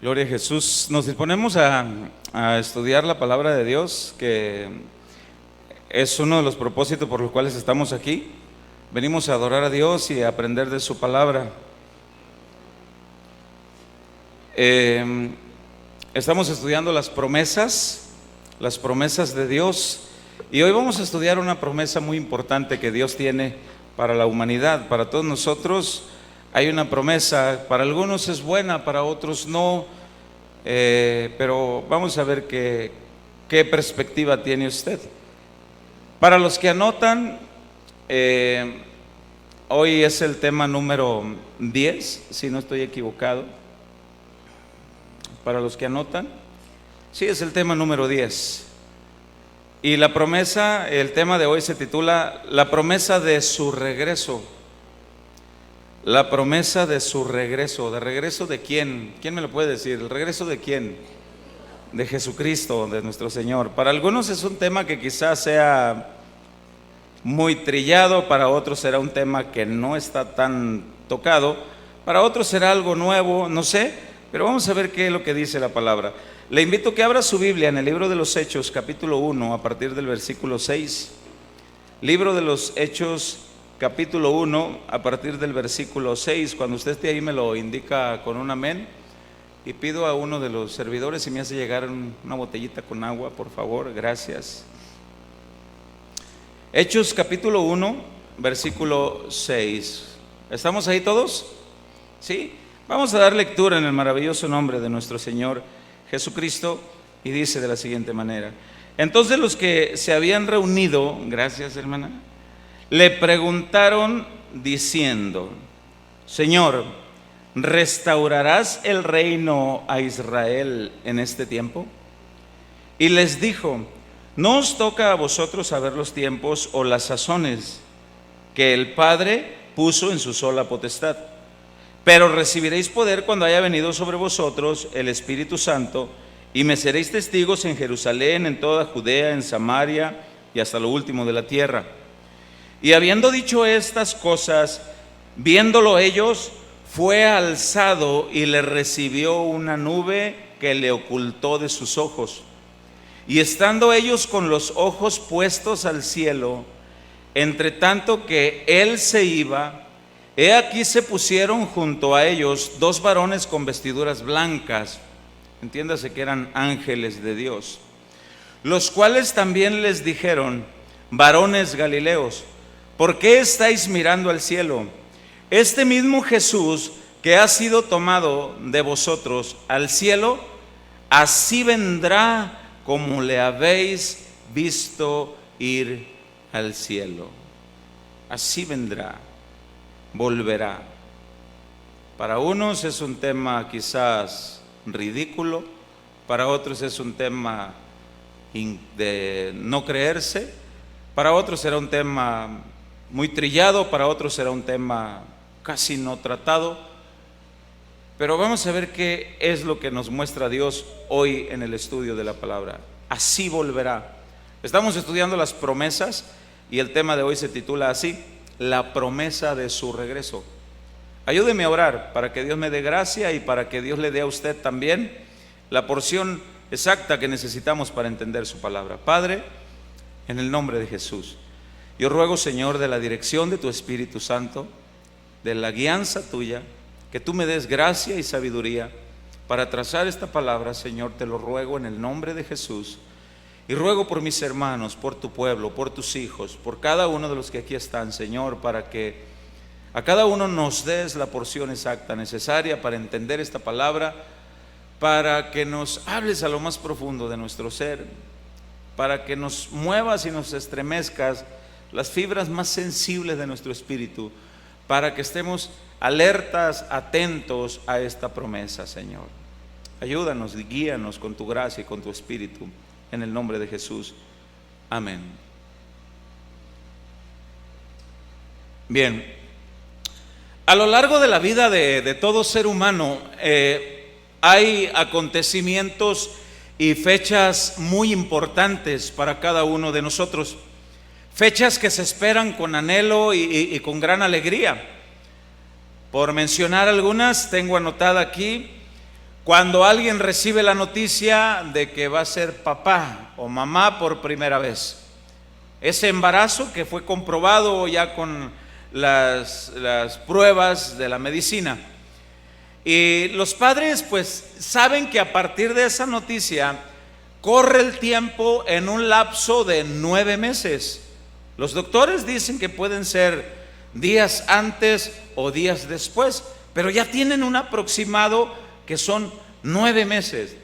Gloria a Jesús. Nos disponemos a estudiar la palabra de Dios, que es uno de los propósitos por los cuales estamos aquí. Venimos a adorar a Dios y a aprender de su palabra. Estamos estudiando las promesas de Dios, y hoy vamos a estudiar una promesa muy importante que Dios tiene para la humanidad, para todos nosotros. Hay una promesa, para algunos es buena, para otros no, pero vamos a ver qué perspectiva tiene usted. Para los que anotan, hoy es el tema número 10, si no estoy equivocado. Para los que anotan, sí, es el tema número 10. Y la promesa, el tema de hoy se titula La promesa de su regreso. La promesa de su regreso. ¿De regreso de quién? ¿Quién me lo puede decir? ¿El regreso de quién? De Jesucristo, de nuestro Señor. Para algunos es un tema que quizás sea muy trillado, para otros será un tema que no está tan tocado, para otros será algo nuevo, no sé, pero vamos a ver qué es lo que dice la palabra. Le invito a que abra su Biblia en el libro de los Hechos, capítulo 1, a partir del versículo 6. Libro de los Hechos, capítulo 1, a partir del versículo 6. Cuando usted esté ahí me lo indica con un amén, y pido a uno de los servidores si me hace llegar una botellita con agua, por favor, gracias. Hechos capítulo 1, versículo 6. ¿Estamos ahí todos? ¿Sí? Vamos a dar lectura en el maravilloso nombre de nuestro Señor Jesucristo, y dice de la siguiente manera: Entonces los que se habían reunido, gracias hermana, le preguntaron diciendo: Señor, ¿restaurarás el reino a Israel en este tiempo? Y les dijo: No os toca a vosotros saber los tiempos o las sazones que el Padre puso en su sola potestad, pero recibiréis poder cuando haya venido sobre vosotros el Espíritu Santo, y me seréis testigos en Jerusalén, en toda Judea, en Samaria y hasta lo último de la tierra. Y habiendo dicho estas cosas, viéndolo ellos, fue alzado y le recibió una nube que le ocultó de sus ojos. Y estando ellos con los ojos puestos al cielo, entre tanto que él se iba, he aquí se pusieron junto a ellos dos varones con vestiduras blancas, entiéndase que eran ángeles de Dios, los cuales también les dijeron: Varones Galileos, ¿por qué estáis mirando al cielo? Este mismo Jesús que ha sido tomado de vosotros al cielo, así vendrá como le habéis visto ir al cielo. Así vendrá, volverá. Para unos es un tema quizás ridículo, para otros es un tema de no creerse, para otros será un tema muy trillado, para otros será un tema casi no tratado, pero vamos a ver qué es lo que nos muestra Dios hoy en el estudio de la palabra. Así volverá. Estamos estudiando las promesas y el tema de hoy se titula así: La promesa de su regreso. Ayúdeme a orar para que Dios me dé gracia y para que Dios le dé a usted también la porción exacta que necesitamos para entender su palabra. Padre, en el nombre de Jesús, yo ruego, Señor, de la dirección de tu Espíritu Santo, de la guianza tuya, que tú me des gracia y sabiduría para trazar esta palabra. Señor, te lo ruego en el nombre de Jesús, y ruego por mis hermanos, por tu pueblo, por tus hijos, por cada uno de los que aquí están, Señor, para que a cada uno nos des la porción exacta necesaria para entender esta palabra, para que nos hables a lo más profundo de nuestro ser, para que nos muevas y nos estremezcas las fibras más sensibles de nuestro espíritu, para que estemos alertas, atentos a esta promesa, Señor. Ayúdanos y guíanos con tu gracia y con tu espíritu, en el nombre de Jesús. Amén. Bien, a lo largo de la vida de todo ser humano hay acontecimientos y fechas muy importantes para cada uno de nosotros. Fechas que se esperan con anhelo y con gran alegría. Por mencionar algunas, tengo anotada aquí Cuando alguien recibe la noticia de que va a ser papá o mamá por primera vez, ese embarazo que fue comprobado ya con las pruebas de la medicina. Y los padres pues saben que a partir de esa noticia corre el tiempo en un lapso de 9 meses. Los doctores dicen que pueden ser días antes o días después, pero ya tienen un aproximado que son 9 meses.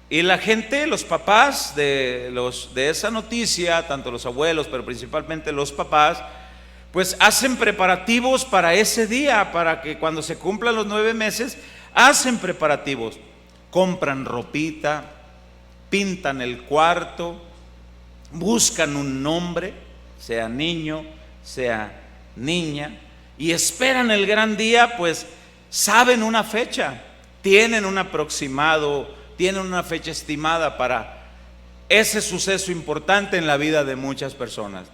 Y la gente, los papás de esa noticia, tanto los abuelos, pero principalmente los papás, pues hacen preparativos para ese día, para que cuando se cumplan los 9 meses, hacen preparativos. Compran ropita, pintan el cuarto, buscan un nombre, sea niño, sea niña, y esperan el gran día, pues saben una fecha, tienen un aproximado, tienen una fecha estimada para ese suceso importante en la vida de muchas personas.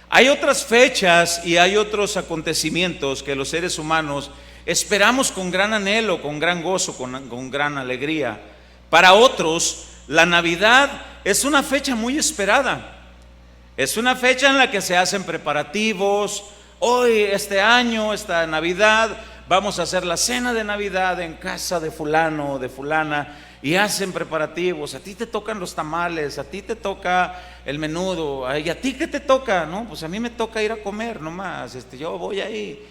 Hay otras fechas y hay otros acontecimientos que los seres humanos esperamos con gran anhelo, con gran gozo, con gran alegría. Para otros, la Navidad es una fecha muy esperada. Es una fecha en la que se hacen preparativos. Hoy, este año, esta Navidad, vamos a hacer la cena de Navidad en casa de fulano o de fulana, y hacen preparativos. A ti te tocan los tamales, a ti te toca el menudo, ¿y a ti qué te toca? No, pues a mí me toca ir a comer nomás, yo voy ahí.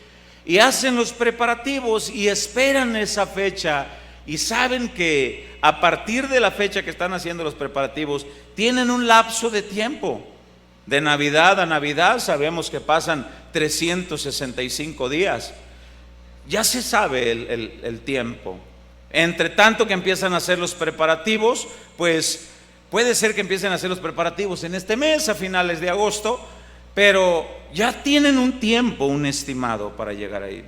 Y hacen los preparativos y esperan esa fecha, y saben que a partir de la fecha que están haciendo los preparativos, tienen un lapso de tiempo. De Navidad a Navidad sabemos que pasan 365 días. Ya se sabe el tiempo. Entre tanto que empiezan a hacer los preparativos, pues puede ser que empiecen a hacer los preparativos en este mes, a finales de agosto, pero ya tienen un tiempo, un estimado para llegar ahí.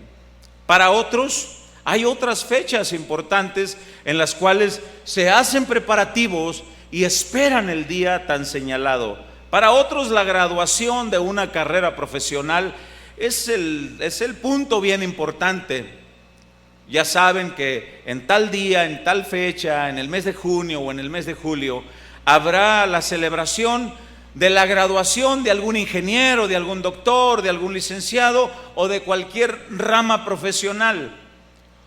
Para otros, hay otras fechas importantes en las cuales se hacen preparativos y esperan el día tan señalado. Para otros, la graduación de una carrera profesional es el punto bien importante. Ya saben que en tal día, en tal fecha, en el mes de junio o en el mes de julio, habrá la celebración de la graduación de algún ingeniero, de algún doctor, de algún licenciado o de cualquier rama profesional.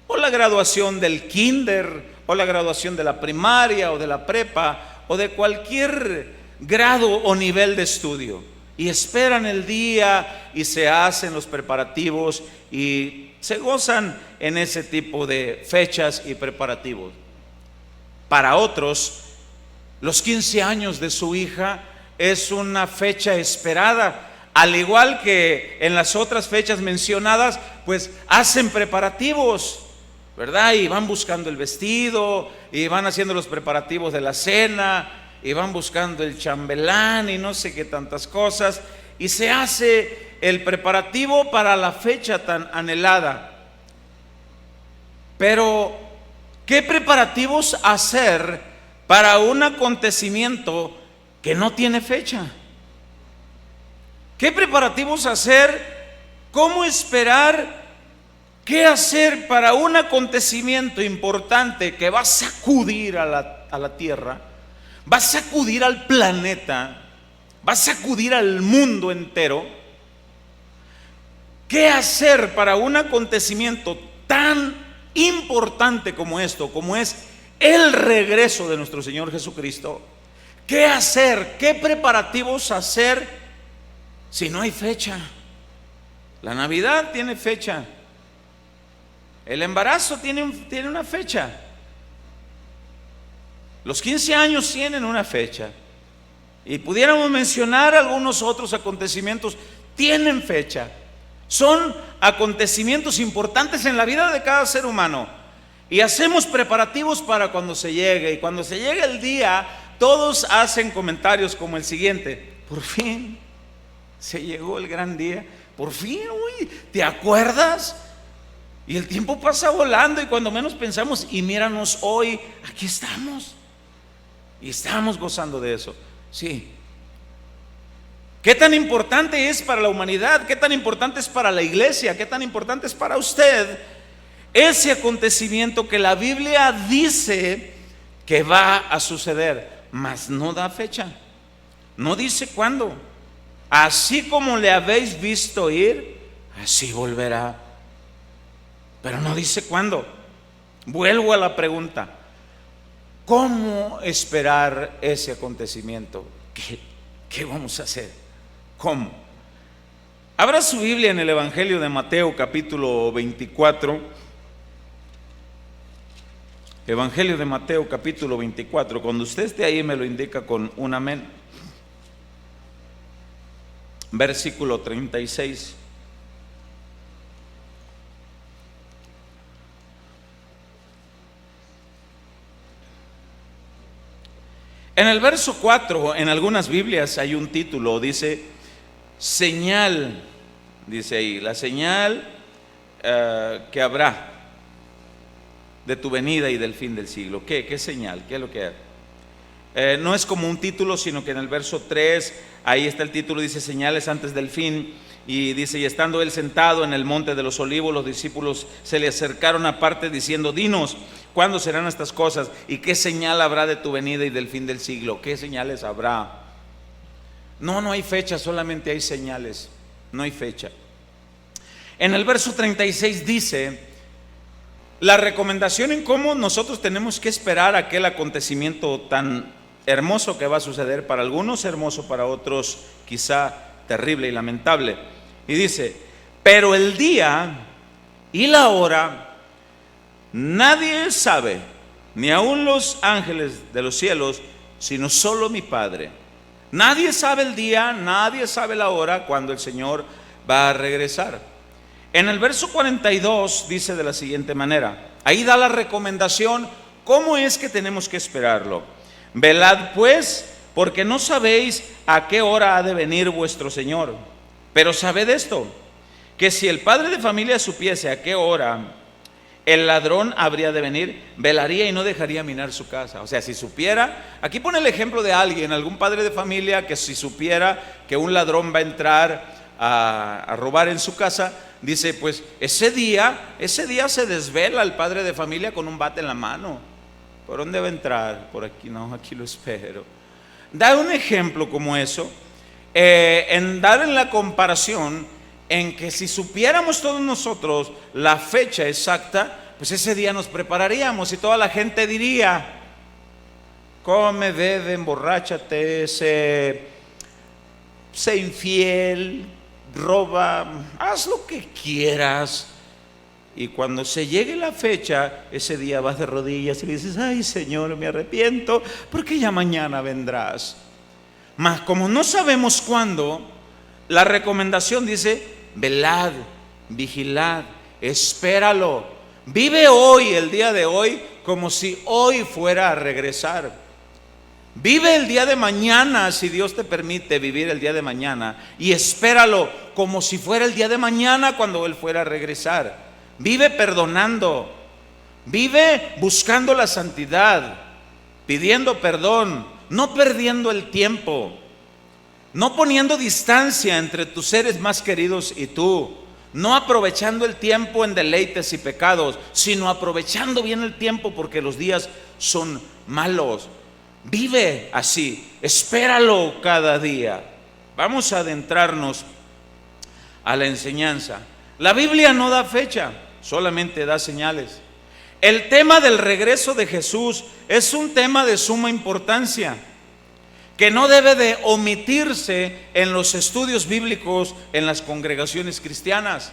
O la graduación del kinder, o la graduación de la primaria o de la prepa, o de cualquier grado o nivel de estudio. Y esperan el día y se hacen los preparativos y se gozan en ese tipo de fechas y preparativos. Para otros, los 15 años de su hija es una fecha esperada. Al igual que en las otras fechas mencionadas, pues hacen preparativos, ¿verdad? Y van buscando el vestido, y van haciendo los preparativos de la cena, y van buscando el chambelán y no sé qué tantas cosas, y se hace el preparativo para la fecha tan anhelada. Pero, ¿qué preparativos hacer para un acontecimiento que no tiene fecha? ¿Qué preparativos hacer? ¿Cómo esperar? ¿Qué hacer para un acontecimiento importante que va a sacudir a la tierra? Va a sacudir al planeta, va a sacudir al mundo entero. ¿Qué hacer para un acontecimiento tan importante como esto, como es el regreso de nuestro Señor Jesucristo? ¿Qué hacer? ¿Qué preparativos hacer si no hay fecha? La Navidad tiene fecha, el embarazo tiene una fecha, los 15 años tienen una fecha, y pudiéramos mencionar algunos otros acontecimientos, tienen fecha. Son acontecimientos importantes en la vida de cada ser humano, y hacemos preparativos para cuando se llegue. Y cuando se llegue el día, todos hacen comentarios como el siguiente: por fin se llegó el gran día, por fin, uy, ¿te acuerdas? Y el tiempo pasa volando, y cuando menos pensamos, y míranos hoy, aquí estamos, y estamos gozando de eso. Sí. ¿Qué tan importante es para la humanidad? ¿Qué tan importante es para la iglesia? ¿Qué tan importante es para usted ese acontecimiento que la Biblia dice que va a suceder, mas no da fecha, no dice cuándo. Así como le habéis visto ir, así volverá, pero no dice cuándo. Vuelvo a la pregunta: ¿cómo esperar ese acontecimiento? ¿Qué vamos a hacer? ¿Cómo? Abra su Biblia en el Evangelio de Mateo capítulo 24. Evangelio de Mateo capítulo 24. Cuando usted esté ahí me lo indica con un amén. Versículo 36. En el verso 4, en algunas Biblias hay un título, dice señal, dice ahí, la señal que habrá de tu venida y del fin del siglo. ¿Qué señal? ¿Qué es lo que hay? No es como un título, sino que en el verso 3, ahí está el título, dice señales antes del fin, y dice: y estando él sentado en el monte de los olivos, los discípulos se le acercaron aparte diciendo: dinos, ¿cuándo serán estas cosas? ¿Y qué señal habrá de tu venida y del fin del siglo? ¿Qué señales habrá? No hay fecha, solamente hay señales, no hay fecha. En el verso 36 dice la recomendación en cómo nosotros tenemos que esperar aquel acontecimiento tan hermoso que va a suceder, para algunos hermoso, para otros quizá terrible y lamentable. Y dice: pero el día y la hora nadie sabe, ni aun los ángeles de los cielos, sino solo mi Padre. Nadie sabe el día, nadie sabe la hora cuando el Señor va a regresar. En el verso 42 dice de la siguiente manera, ahí da la recomendación, ¿cómo es que tenemos que esperarlo? Velad pues, porque no sabéis a qué hora ha de venir vuestro Señor. Pero sabed esto, que si el padre de familia supiese a qué hora el ladrón habría de venir, velaría y no dejaría minar su casa. O sea, si supiera, aquí pone el ejemplo de alguien, algún padre de familia que si supiera que un ladrón va a entrar a robar en su casa, dice, pues ese día se desvela el padre de familia con un bate en la mano. ¿Por dónde va a entrar? Por aquí, no, aquí lo espero. Da un ejemplo como eso, dar en la comparación en que si supiéramos todos nosotros la fecha exacta, pues ese día nos prepararíamos y toda la gente diría: come, bebe, emborráchate, sé infiel, roba, haz lo que quieras. Y cuando se llegue la fecha, ese día vas de rodillas y le dices: ay Señor, me arrepiento, porque ya mañana vendrás. Mas como no sabemos cuándo, la recomendación dice: velad, vigilad, espéralo. Vive hoy, el día de hoy, como si hoy fuera a regresar. Vive el día de mañana, si Dios te permite vivir el día de mañana, y espéralo como si fuera el día de mañana cuando Él fuera a regresar. Vive perdonando, vive buscando la santidad, pidiendo perdón, no perdiendo el tiempo, no poniendo distancia entre tus seres más queridos y tú, no aprovechando el tiempo en deleites y pecados, sino aprovechando bien el tiempo porque los días son malos. Vive así, espéralo cada día. Vamos a adentrarnos a la enseñanza. La Biblia no da fecha, solamente da señales. El tema del regreso de Jesús es un tema de suma importancia, que no debe de omitirse en los estudios bíblicos en las congregaciones cristianas.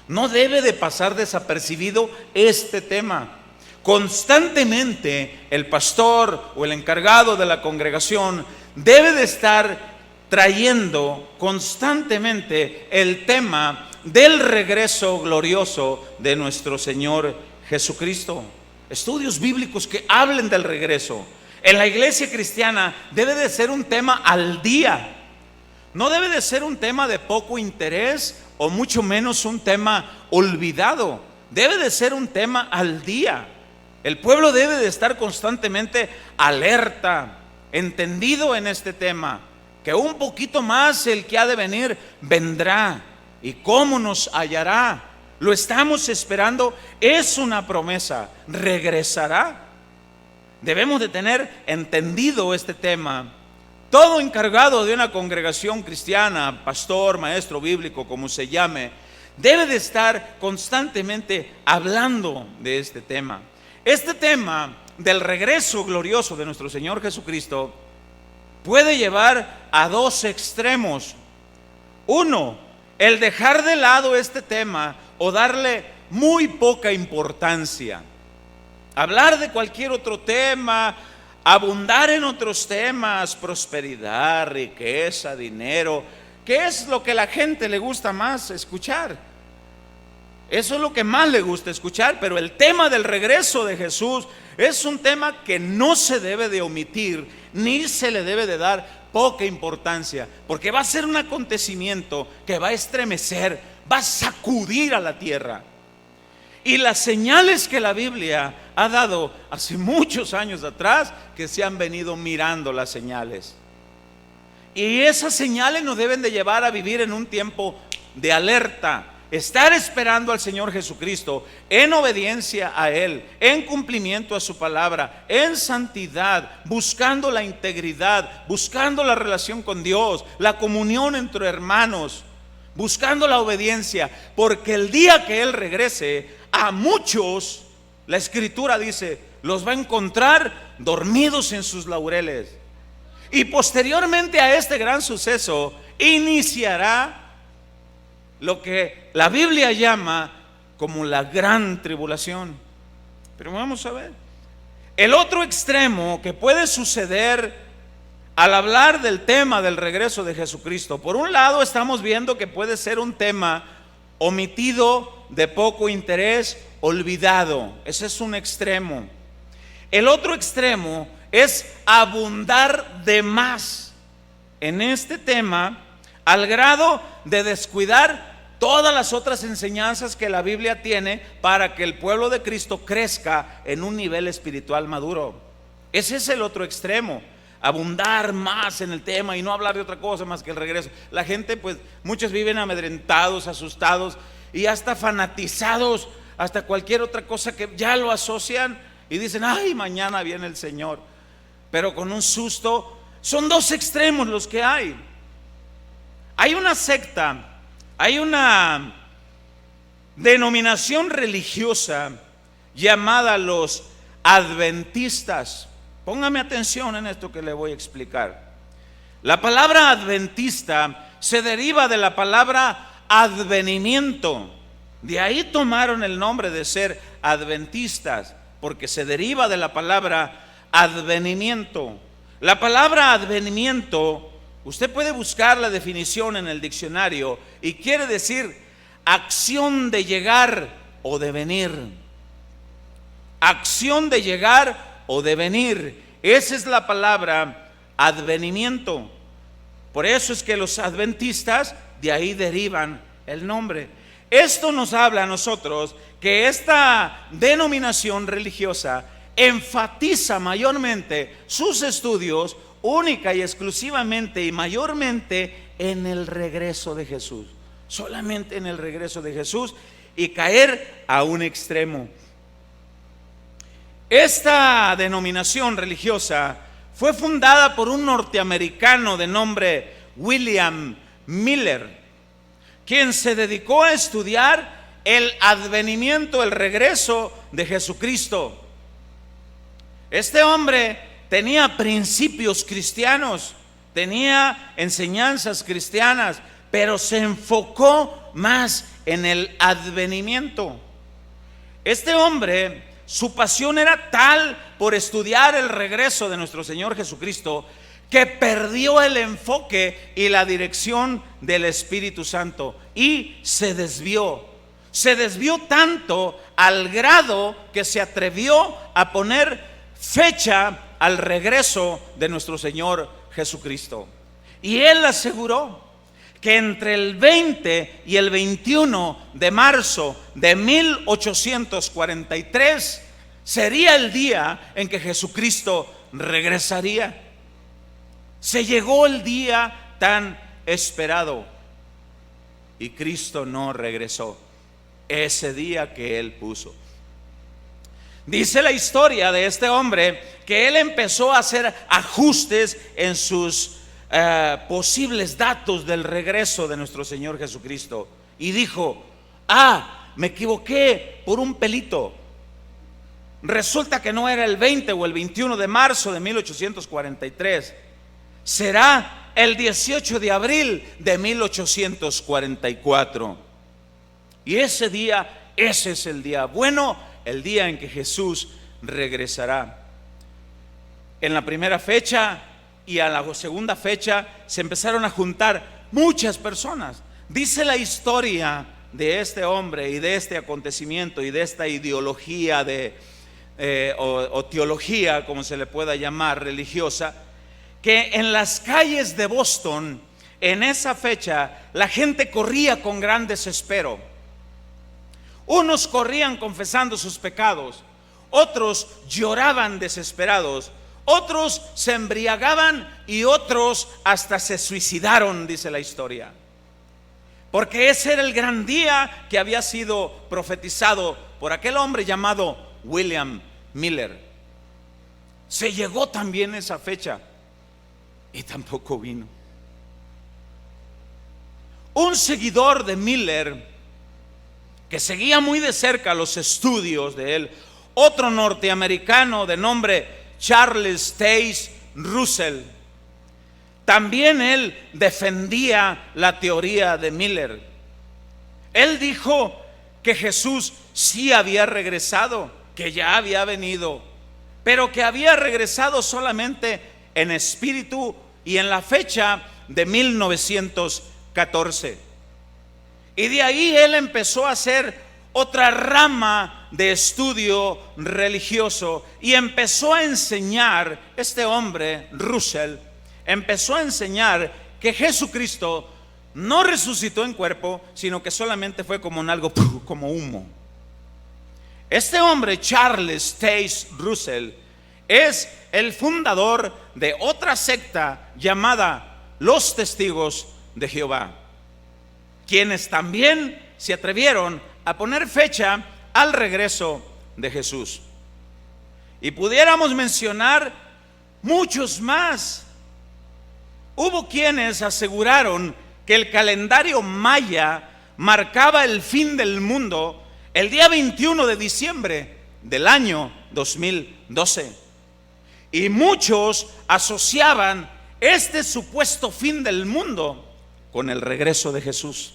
No debe de pasar desapercibido este tema. Constantemente el pastor o el encargado de la congregación debe de estar trayendo constantemente el tema del regreso glorioso de nuestro Señor Jesucristo. Estudios bíblicos que hablen del regreso. En la iglesia cristiana debe de ser un tema al día. No debe de ser un tema de poco interés o mucho menos un tema olvidado. Debe de ser un tema al día. El pueblo debe de estar constantemente alerta, entendido en este tema, que un poquito más el que ha de venir vendrá. ¿Y cómo nos hallará? lo estamos esperando, es una promesa, regresará. Debemos de tener entendido este tema. Todo encargado de una congregación cristiana, pastor, maestro bíblico, como se llame, debe de estar constantemente hablando de este tema. Este tema del regreso glorioso de nuestro Señor Jesucristo puede llevar a dos extremos. Uno, el dejar de lado este tema o darle muy poca importancia. Hablar de cualquier otro tema, abundar en otros temas, prosperidad, riqueza, dinero, que es lo que a la gente le gusta más escuchar. Eso es lo que más le gusta escuchar, pero el tema del regreso de Jesús es un tema que no se debe de omitir, ni se le debe de dar poca importancia, porque va a ser un acontecimiento que va a estremecer, va a sacudir a la tierra. Y las señales que la Biblia ha dado hace muchos años atrás, que se han venido mirando las señales. Y esas señales nos deben de llevar a vivir en un tiempo de alerta, estar esperando al Señor Jesucristo en obediencia a Él, en cumplimiento a su palabra, en santidad, buscando la integridad, buscando la relación con Dios, la comunión entre hermanos, buscando la obediencia, porque el día que Él regrese, a muchos, la Escritura dice, los va a encontrar dormidos en sus laureles. Y posteriormente a este gran suceso, iniciará lo que la Biblia llama como la gran tribulación. Pero vamos a ver, el otro extremo que puede suceder al hablar del tema del regreso de Jesucristo. Por un lado, estamos viendo que puede ser un tema omitido, de poco interés, olvidado. Ese es un extremo. El otro extremo es abundar de más en este tema, al grado de descuidar todas las otras enseñanzas que la Biblia tiene para que el pueblo de Cristo crezca en un nivel espiritual maduro. Ese es el otro extremo. Abundar más en el tema y no hablar de otra cosa más que el regreso. La gente, pues, muchos viven amedrentados, asustados y hasta fanatizados, hasta cualquier otra cosa que ya lo asocian y dicen, ay, mañana viene el Señor, pero con un susto. Son dos extremos los que hay. Hay una secta, hay una denominación religiosa llamada los adventistas. Póngame atención en esto que le voy a explicar. La palabra adventista se deriva de la palabra advenimiento. De ahí tomaron el nombre de ser adventistas, porque se deriva de la palabra advenimiento. La palabra advenimiento, usted puede buscar la definición en el diccionario y quiere decir acción de llegar o de venir. Acción de llegar o de venir. Esa es la palabra advenimiento. Por eso es que los adventistas de ahí derivan el nombre. Esto nos habla a nosotros que esta denominación religiosa enfatiza mayormente sus estudios única y exclusivamente y mayormente en el regreso de Jesús. Solamente en el regreso de Jesús, y caer a un extremo. Esta denominación religiosa fue fundada por un norteamericano de nombre William Miller, quien se dedicó a estudiar el advenimiento, el regreso de Jesucristo. Este hombre tenía principios cristianos, tenía enseñanzas cristianas, pero se enfocó más en el advenimiento. Este hombre, su pasión era tal por estudiar el regreso de nuestro Señor Jesucristo, que perdió el enfoque y la dirección del Espíritu Santo y se desvió. Se desvió tanto al grado que se atrevió a poner fecha al regreso de nuestro Señor Jesucristo. Y él aseguró que entre el 20 y el 21 de marzo de 1843 sería el día en que Jesucristo regresaría. Se llegó el día tan esperado y Cristo no regresó. ese día que él puso. Dice la historia de este hombre que él empezó a hacer ajustes en sus posibles datos del regreso de nuestro Señor Jesucristo, y dijo: me equivoqué por un pelito. Resulta que no era el 20 o el 21 de marzo de 1843, será el 18 de abril de 1844. Y ese día, ese es el día bueno, el día en que Jesús regresará. En la primera fecha y a la segunda fecha se empezaron a juntar muchas personas. Dice la historia de este hombre y de este acontecimiento y de esta ideología o teología, como se le pueda llamar, religiosa, que en las calles de Boston en esa fecha la gente corría con gran desespero. Unos corrían confesando sus pecados, otros lloraban desesperados, otros se embriagaban y otros hasta se suicidaron, dice la historia. Porque ese era el gran día que había sido profetizado por aquel hombre llamado William Miller. Se llegó también esa fecha y tampoco vino. Un seguidor de Miller, que seguía muy de cerca los estudios de él, otro norteamericano de nombre Charles Taze Russell, también él defendía la teoría de Miller. Él dijo que Jesús sí había regresado, que ya había venido, pero que había regresado solamente en espíritu y en la fecha de 1914. Y de ahí él empezó a hacer otra rama de estudio religioso y empezó a enseñar, este hombre Russell empezó a enseñar que Jesucristo no resucitó en cuerpo, sino que solamente fue como en algo, como humo. Este hombre, Charles Taze Russell, es el fundador de otra secta llamada los Testigos de Jehová, quienes también se atrevieron a poner fecha al regreso de Jesús. Y pudiéramos mencionar muchos más. Hubo quienes aseguraron que el calendario maya marcaba el fin del mundo el día 21 de diciembre del año 2012. Y muchos asociaban este supuesto fin del mundo con el regreso de Jesús.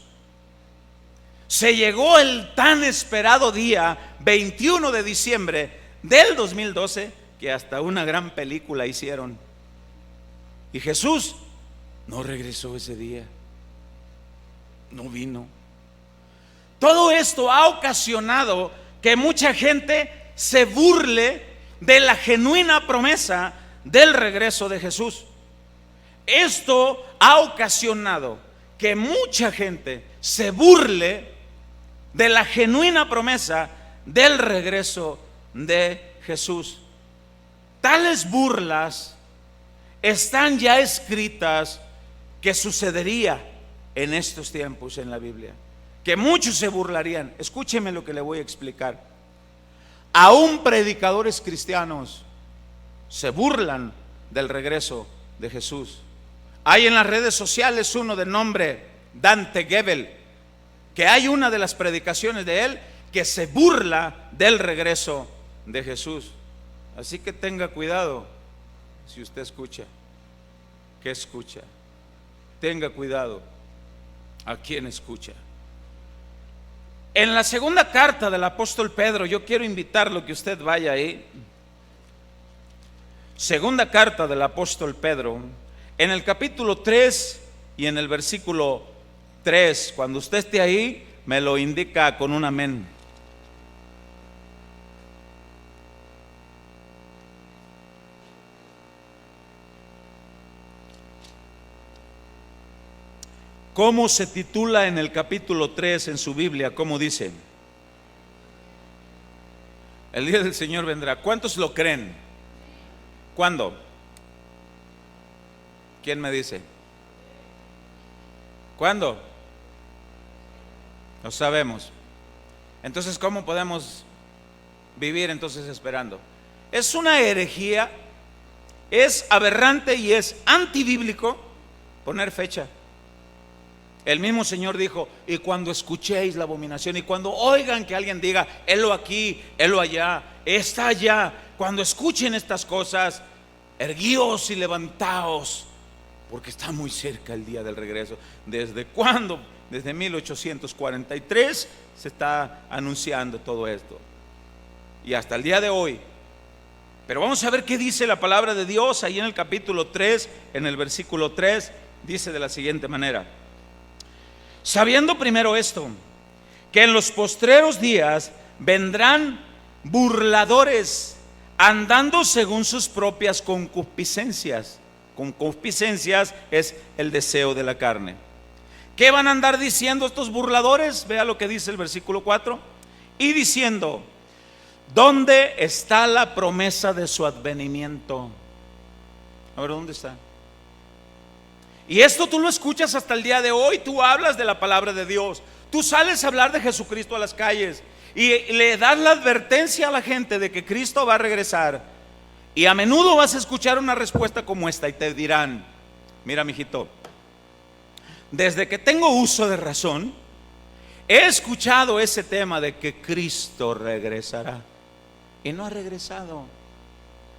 Se llegó el tan esperado día 21 de diciembre del 2012 que hasta una gran película hicieron. Y Jesús no regresó ese día, no vino. Todo esto ha ocasionado que mucha gente se burle de la genuina promesa del regreso de Jesús. Esto ha ocasionado que mucha gente se burle de la genuina promesa del regreso de Jesús. Tales burlas están ya escritas que sucedería en estos tiempos en la Biblia, que muchos se burlarían. Escúcheme lo que le voy a explicar. Aún predicadores cristianos se burlan del regreso de Jesús. Hay en las redes sociales uno de nombre Dante Gebel, que hay una de las predicaciones de él que se burla del regreso de Jesús. Así que tenga cuidado si usted escucha. ¿Qué escucha? Tenga cuidado a quién escucha. En la segunda carta del apóstol Pedro, yo quiero invitarlo que usted vaya ahí. Segunda carta del apóstol Pedro, en el capítulo 3 y en el versículo 3. Cuando usted esté ahí, me lo indica con un amén. ¿Cómo se titula en el capítulo 3 en su Biblia? ¿Cómo dice? El día del Señor vendrá. ¿Cuántos lo creen? ¿Cuándo? ¿Quién me dice? ¿Cuándo? Lo sabemos. Entonces, ¿cómo podemos vivir entonces esperando? Es una herejía, es aberrante y es antibíblico poner fecha. El mismo Señor dijo: y cuando escuchéis la abominación, y cuando oigan que alguien diga, helo aquí, helo allá, está allá, cuando escuchen estas cosas, erguíos y levantaos, porque está muy cerca el día del regreso. ¿Desde cuándo? Desde 1843 se está anunciando todo esto, y hasta el día de hoy. Pero vamos a ver qué dice la palabra de Dios ahí en el capítulo 3, en el versículo 3, dice de la siguiente manera: sabiendo primero esto, que en los postreros días vendrán burladores, andando según sus propias concupiscencias. Concupiscencias es el deseo de la carne. ¿Qué van a andar diciendo estos burladores? Vea lo que dice el versículo 4. Y diciendo: ¿dónde está la promesa de su advenimiento? A ver, ¿dónde está? Y esto tú lo escuchas hasta el día de hoy. Tú hablas de la palabra de Dios, tú sales a hablar de Jesucristo a las calles y le das la advertencia a la gente de que Cristo va a regresar, y a menudo vas a escuchar una respuesta como esta, y te dirán: mira, mijito, desde que tengo uso de razón he escuchado ese tema de que Cristo regresará, y no ha regresado.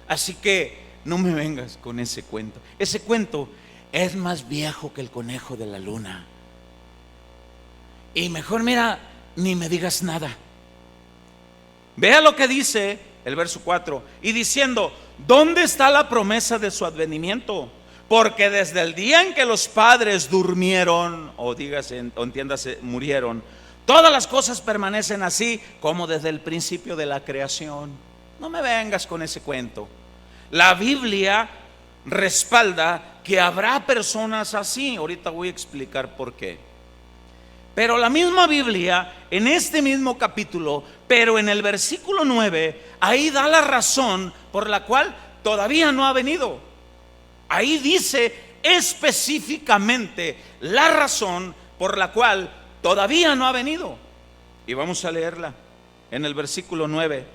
Así que no me vengas con ese cuento. Ese cuento es más viejo que el conejo de la luna. Y mejor, mira, ni me digas nada. Vea lo que dice el verso 4. Y diciendo: ¿dónde está la promesa de su advenimiento? Porque desde el día en que los padres durmieron, o dígase, o entiéndase, murieron, todas las cosas permanecen así como desde el principio de la creación. No me vengas con ese cuento. La Biblia respalda que habrá personas así. Ahorita voy a explicar por qué. Pero la misma Biblia, en este mismo capítulo, pero en el versículo 9, ahí da la razón por la cual todavía no ha venido. Ahí dice específicamente la razón por la cual todavía no ha venido. Y vamos a leerla en el versículo 9.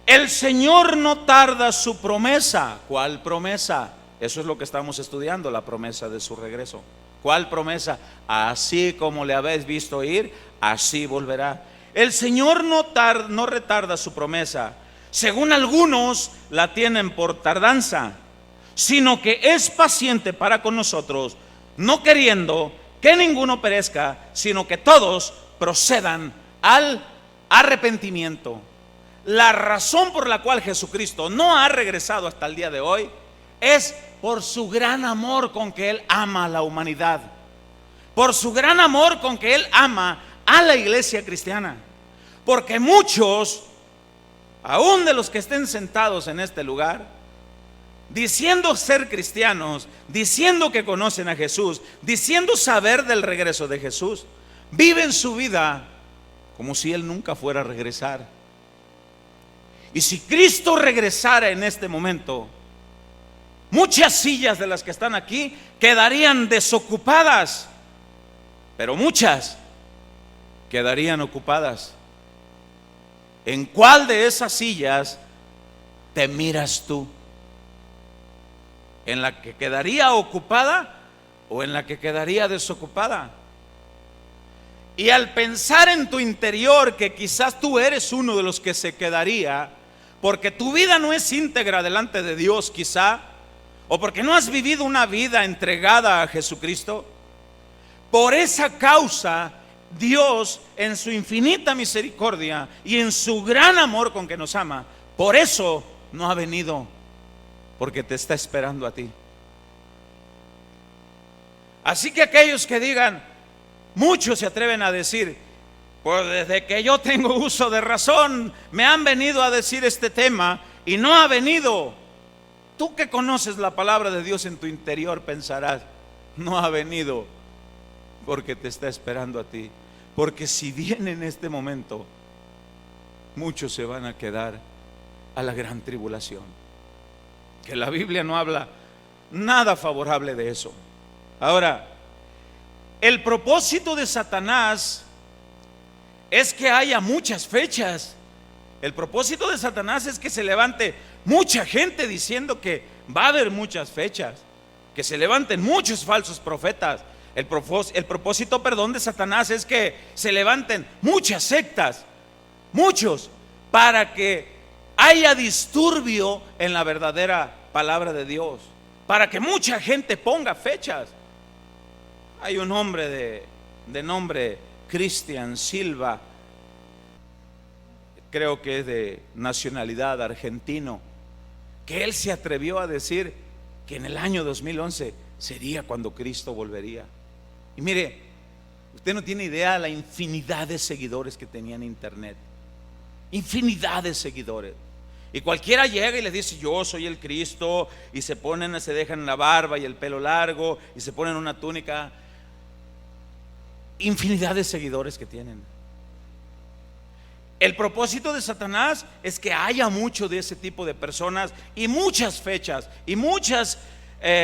El Señor no tarda su promesa. ¿Cuál promesa? Eso es lo que estamos estudiando, la promesa de su regreso. ¿Cuál promesa? Así como le habéis visto ir, así volverá. El Señor no retarda su promesa, según algunos la tienen por tardanza, sino que es paciente para con nosotros, no queriendo que ninguno perezca, sino que todos procedan al arrepentimiento. La razón por la cual Jesucristo no ha regresado hasta el día de hoy es por su gran amor con que Él ama a la humanidad, por su gran amor con que Él ama a la iglesia cristiana. Porque muchos, aún de los que estén sentados en este lugar, diciendo ser cristianos, diciendo que conocen a Jesús, diciendo saber del regreso de Jesús, viven su vida como si Él nunca fuera a regresar. Y si Cristo regresara en este momento, muchas sillas de las que están aquí quedarían desocupadas, pero muchas quedarían ocupadas. ¿En cuál de esas sillas te miras tú? ¿En la que quedaría ocupada o en la que quedaría desocupada? Y al pensar en tu interior que quizás tú eres uno de los que se quedaría, porque tu vida no es íntegra delante de Dios quizá, o porque no has vivido una vida entregada a Jesucristo, por esa causa Dios, en su infinita misericordia y en su gran amor con que nos ama, por eso no ha venido, porque te está esperando a ti. Así que aquellos que digan, muchos se atreven a decir, pues desde que yo tengo uso de razón me han venido a decir este tema y no ha venido. Tú que conoces la palabra de Dios en tu interior pensarás, no ha venido porque te está esperando a ti. Porque si viene en este momento, muchos se van a quedar a la gran tribulación, que la Biblia no habla nada favorable de eso. Ahora, el propósito de Satanás es que haya muchas fechas. El propósito de Satanás es que se levante mucha gente diciendo que va a haber muchas fechas, que se levanten muchos falsos profetas. El propósito, de Satanás es que se levanten muchas sectas, muchos, para que haya disturbio en la verdadera palabra de Dios, para que mucha gente ponga fechas. Hay un hombre de nombre Cristian Silva, creo que es de nacionalidad argentino, que él se atrevió a decir que en el año 2011 sería cuando Cristo volvería. Y mire, usted no tiene idea de la infinidad de seguidores que tenía en internet, infinidad de seguidores. Y cualquiera llega y les dice: yo soy el Cristo, y se dejan la barba y el pelo largo, y se ponen una túnica. Infinidad de seguidores que tienen. El propósito de Satanás es que haya mucho de ese tipo de personas, y muchas fechas, y muchas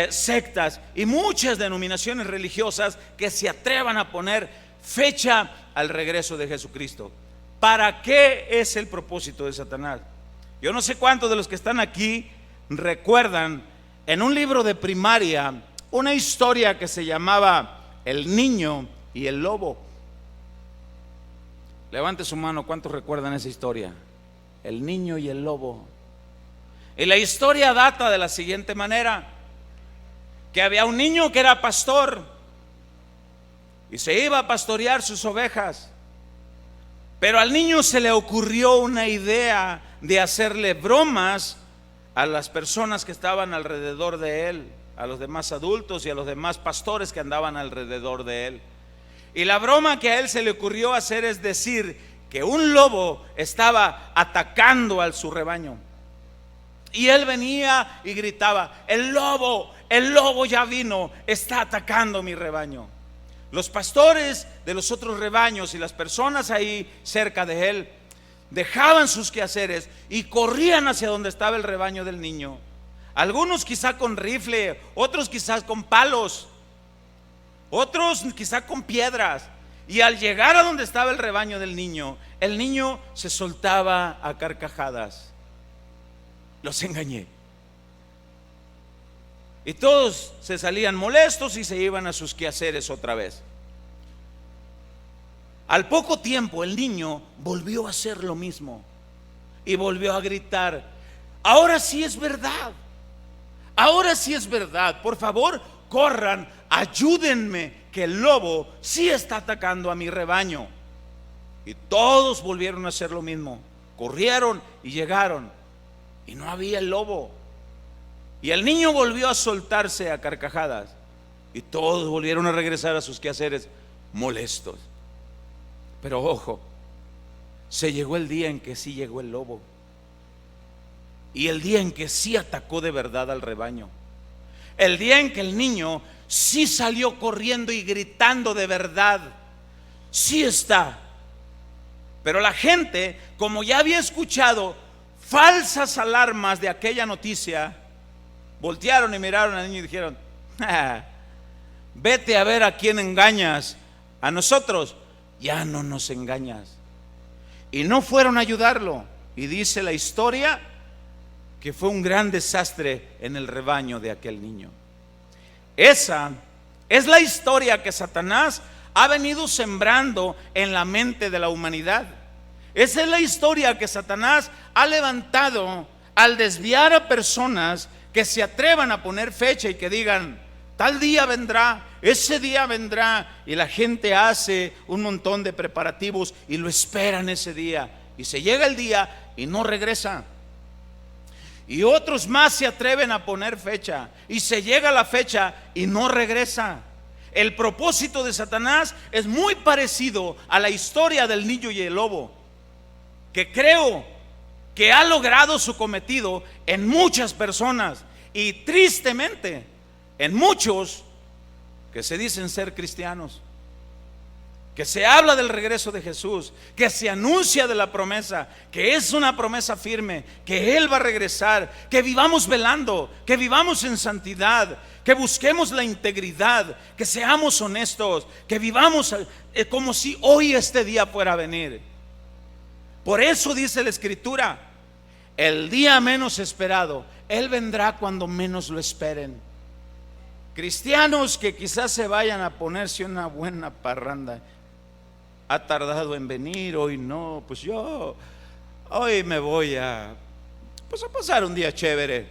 sectas, y muchas denominaciones religiosas que se atrevan a poner fecha al regreso de Jesucristo. ¿Para qué es el propósito de Satanás? Yo no sé cuántos de los que están aquí recuerdan en un libro de primaria una historia que se llamaba El niño y el lobo. Levante su mano, ¿cuántos recuerdan esa historia? El niño y el lobo. Y la historia data de la siguiente manera: que había un niño que era pastor y se iba a pastorear sus ovejas, pero al niño se le ocurrió una idea de hacerle bromas a las personas que estaban alrededor de él, a los demás adultos y a los demás pastores que andaban alrededor de él. Y la broma que a él se le ocurrió hacer es decir que un lobo estaba atacando a su rebaño. Y él venía y gritaba: el lobo ya vino, está atacando mi rebaño. Los pastores de los otros rebaños y las personas ahí cerca de él dejaban sus quehaceres y corrían hacia donde estaba el rebaño del niño. Algunos quizá con rifle, otros quizás con palos, otros quizá con piedras. Y al llegar a donde estaba el rebaño del niño, el niño se soltaba a carcajadas. Los engañé. Y todos se salían molestos y se iban a sus quehaceres otra vez. Al poco tiempo el niño volvió a hacer lo mismo y volvió a gritar: ahora sí es verdad, ahora sí es verdad, por favor corran, ayúdenme, que el lobo sí está atacando a mi rebaño. Y todos volvieron a hacer lo mismo, corrieron y llegaron, y no había el lobo. Y el niño volvió a soltarse a carcajadas, y todos volvieron a regresar a sus quehaceres molestos. Pero ojo, se llegó el día en que sí llegó el lobo, y el día en que sí atacó de verdad al rebaño. El día en que el niño sí salió corriendo y gritando de verdad: sí está. Pero la gente, como ya había escuchado falsas alarmas de aquella noticia, voltearon y miraron al niño y dijeron: vete a ver a quién engañas, a nosotros ya no nos engañas. Y no fueron a ayudarlo. Y dice la historia que fue un gran desastre en el rebaño de aquel niño. Esa es la historia que Satanás ha venido sembrando en la mente de la humanidad. Esa es la historia que Satanás ha levantado al desviar a personas que se atrevan a poner fecha y que digan: tal día vendrá, ese día vendrá. Y la gente hace un montón de preparativos y lo esperan ese día, y se llega el día y no regresa. Y otros más se atreven a poner fecha y se llega la fecha y no regresa. El propósito de Satanás es muy parecido a la historia del niño y el lobo, que creo que ha logrado su cometido en muchas personas, y tristemente en muchos que se dicen ser cristianos. que se habla del regreso de Jesús, que se anuncia de la promesa, que es una promesa firme, que Él va a regresar, que vivamos velando, que vivamos en santidad, que busquemos la integridad, que seamos honestos, que vivamos como si hoy este día fuera a venir. Por eso dice la Escritura, el día menos esperado, Él vendrá cuando menos lo esperen. Cristianos que quizás se vayan a ponerse una buena parranda, ha tardado en venir, hoy no, pues yo hoy me voy a pasar un día chévere.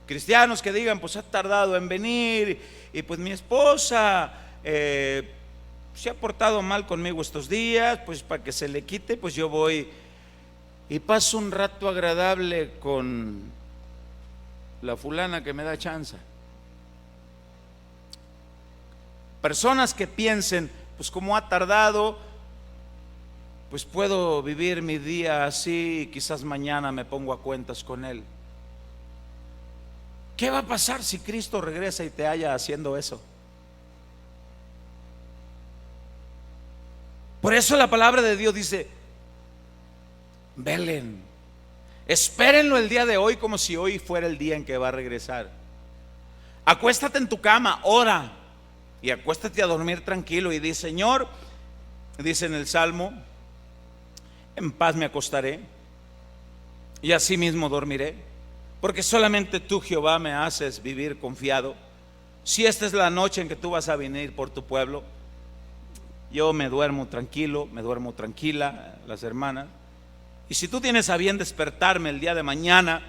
Cristianos que digan, pues ha tardado en venir y pues mi esposa se ha portado mal conmigo estos días, pues para que se le quite, pues yo voy y paso un rato agradable con la fulana que me da chance. Personas que piensen, pues como ha tardado, pues puedo vivir mi día así y quizás mañana me pongo a cuentas con Él. ¿Qué va a pasar si Cristo regresa y te halla haciendo eso? Por eso la palabra de Dios dice, velen, espérenlo el día de hoy como si hoy fuera el día en que va a regresar. Acuéstate en tu cama, ora y acuéstate a dormir tranquilo y di, Señor, dice en el Salmo, en paz me acostaré y así mismo dormiré, porque solamente tú, Jehová, me haces vivir confiado. Si esta es la noche en que tú vas a venir por tu pueblo, yo me duermo tranquilo, me duermo tranquila, las hermanas. Y si tú tienes a bien despertarme el día de mañana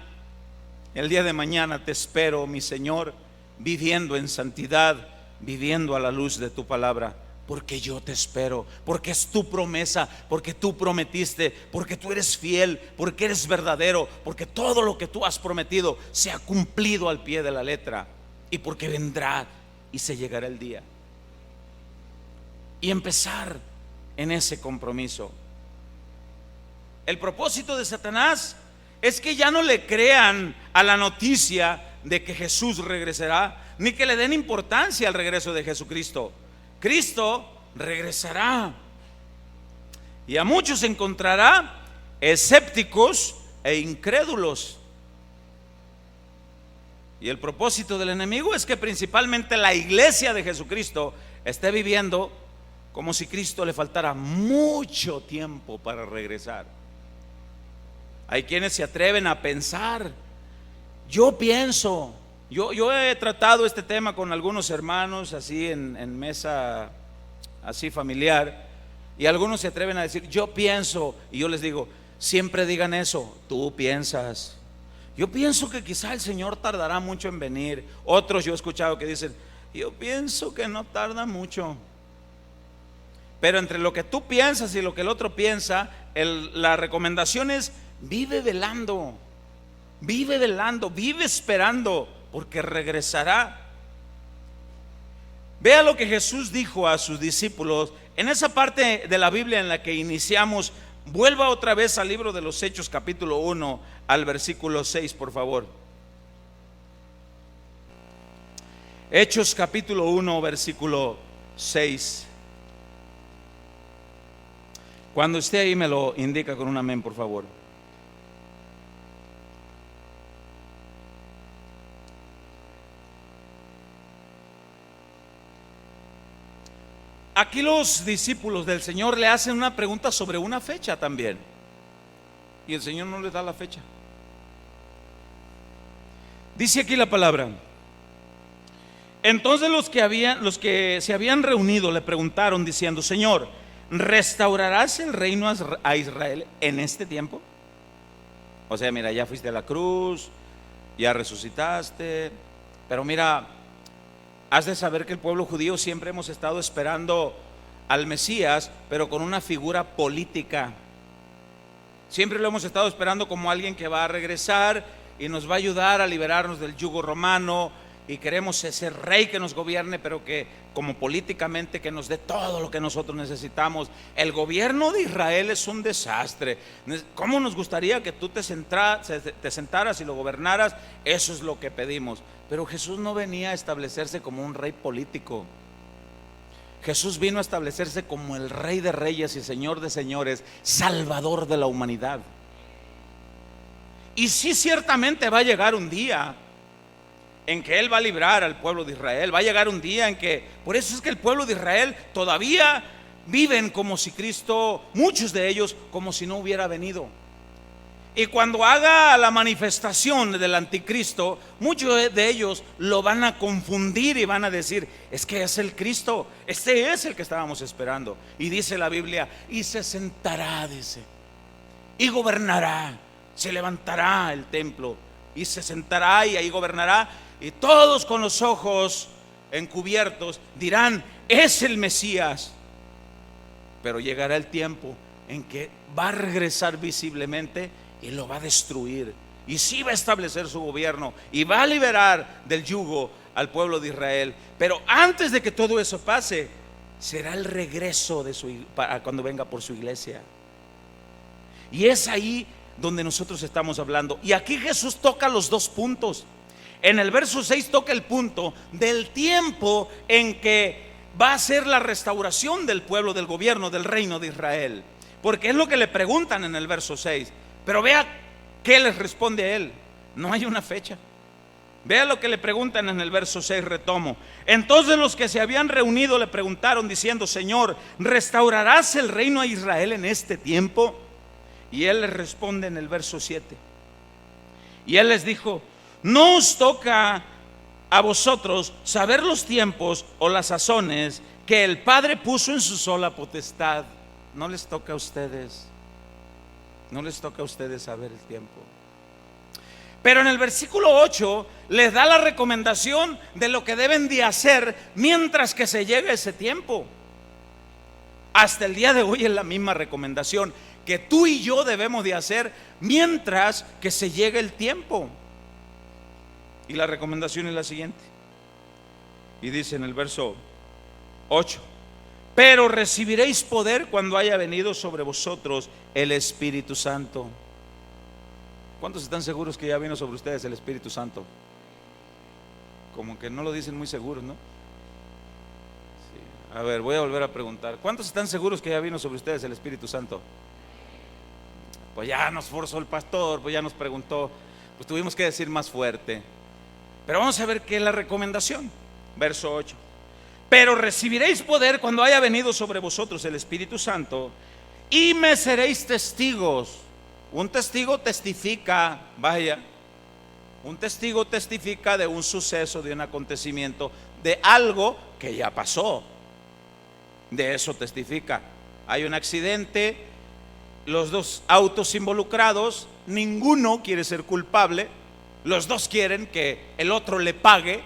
te espero, mi Señor, viviendo en santidad, viviendo a la luz de tu palabra, porque yo te espero, porque es tu promesa, porque tú prometiste, porque tú eres fiel, porque eres verdadero, porque todo lo que tú has prometido se ha cumplido al pie de la letra, y porque vendrá y se llegará el día. Y empezar en ese compromiso. El propósito de Satanás es que ya no le crean a la noticia de que Jesús regresará, ni que le den importancia al regreso de Jesucristo. Cristo regresará y a muchos encontrará escépticos e incrédulos. Y el propósito del enemigo es que principalmente la iglesia de Jesucristo esté viviendo como si Cristo le faltara mucho tiempo para regresar. Hay quienes se atreven a pensar, yo pienso, yo he tratado este tema con algunos hermanos así en mesa así familiar, y algunos se atreven a decir, yo pienso, y yo les digo, siempre digan eso, tú piensas. Yo pienso que quizá el Señor tardará mucho en venir. Otros yo he escuchado que dicen, yo pienso que no tarda mucho. Pero entre lo que tú piensas y lo que el otro piensa, la recomendación es, vive velando, vive esperando, porque regresará. Vea lo que Jesús dijo a sus discípulos en esa parte de la Biblia en la que iniciamos. Vuelva otra vez al libro de los Hechos, capítulo 1, al versículo 6, por favor. Hechos, capítulo 1, versículo 6. Cuando esté ahí me lo indica con un amén, por favor. Aquí los discípulos del Señor le hacen una pregunta sobre una fecha también, y el Señor no les da la fecha. Dice aquí la palabra: entonces los que se habían reunido le preguntaron diciendo, Señor, ¿restaurarás el reino a Israel en este tiempo? O sea, mira, ya fuiste a la cruz, ya resucitaste, pero mira, has de saber que el pueblo judío siempre hemos estado esperando al Mesías, pero con una figura política. Siempre lo hemos estado esperando como alguien que va a regresar y nos va a ayudar a liberarnos del yugo romano, y queremos ese rey que nos gobierne, pero que como políticamente que nos dé todo lo que nosotros necesitamos. El gobierno de Israel es un desastre. ¿Cómo nos gustaría que tú te sentaras y lo gobernaras? Eso es lo que pedimos. Pero Jesús no venía a establecerse como un rey político. Jesús vino a establecerse como el Rey de Reyes y Señor de Señores, Salvador de la humanidad. Y sí, ciertamente va a llegar un día en que Él va a librar al pueblo de Israel. Va a llegar un día en que, por eso es que el pueblo de Israel todavía viven como si Cristo, muchos de ellos, como si no hubiera venido. Y cuando haga la manifestación del anticristo, muchos de ellos lo van a confundir y van a decir: es que es el Cristo, este es el que estábamos esperando. Y dice la Biblia: y se sentará, dice, y gobernará, se levantará el templo y se sentará y ahí gobernará, y todos con los ojos encubiertos dirán: es el Mesías. Pero llegará el tiempo en que va a regresar visiblemente y lo va a destruir, y sí va a establecer su gobierno y va a liberar del yugo al pueblo de Israel. Pero antes de que todo eso pase, será el regreso de cuando venga por su iglesia. Y es ahí donde nosotros estamos hablando. Y aquí Jesús toca los dos puntos. En el verso 6 toca el punto del tiempo en que va a ser la restauración del pueblo, del gobierno, del reino de Israel. Porque es lo que le preguntan en el verso 6. Pero vea qué les responde a él. No hay una fecha. Vea lo que le preguntan en el verso 6, retomo. Entonces los que se habían reunido le preguntaron diciendo: Señor, ¿restaurarás el reino a Israel en este tiempo? Y él les responde en el verso 7. Y él les dijo: no os toca a vosotros saber los tiempos o las sazones que el Padre puso en su sola potestad. No les toca a ustedes. No les toca a ustedes saber el tiempo. Pero en el versículo 8 les da la recomendación de lo que deben de hacer mientras que se llegue ese tiempo. Hasta el día de hoy es la misma recomendación que tú y yo debemos de hacer mientras que se llegue el tiempo. Y la recomendación es la siguiente. Y dice en el verso 8: pero recibiréis poder cuando haya venido sobre vosotros el Espíritu Santo. ¿Cuántos están seguros que ya vino sobre ustedes el Espíritu Santo? Como que no lo dicen muy seguros, ¿no? Sí. A ver, voy a volver a preguntar: ¿cuántos están seguros que ya vino sobre ustedes el Espíritu Santo? Pues ya nos forzó el pastor, pues ya nos preguntó, pues tuvimos que decir más fuerte. Pero vamos a ver qué es la recomendación. Verso 8: pero recibiréis poder cuando haya venido sobre vosotros el Espíritu Santo, y me seréis testigos. Un testigo testifica, vaya, un testigo testifica de un suceso, de un acontecimiento, de algo que ya pasó. De eso testifica. Hay un accidente, los dos autos involucrados, ninguno quiere ser culpable, los dos quieren que el otro le pague.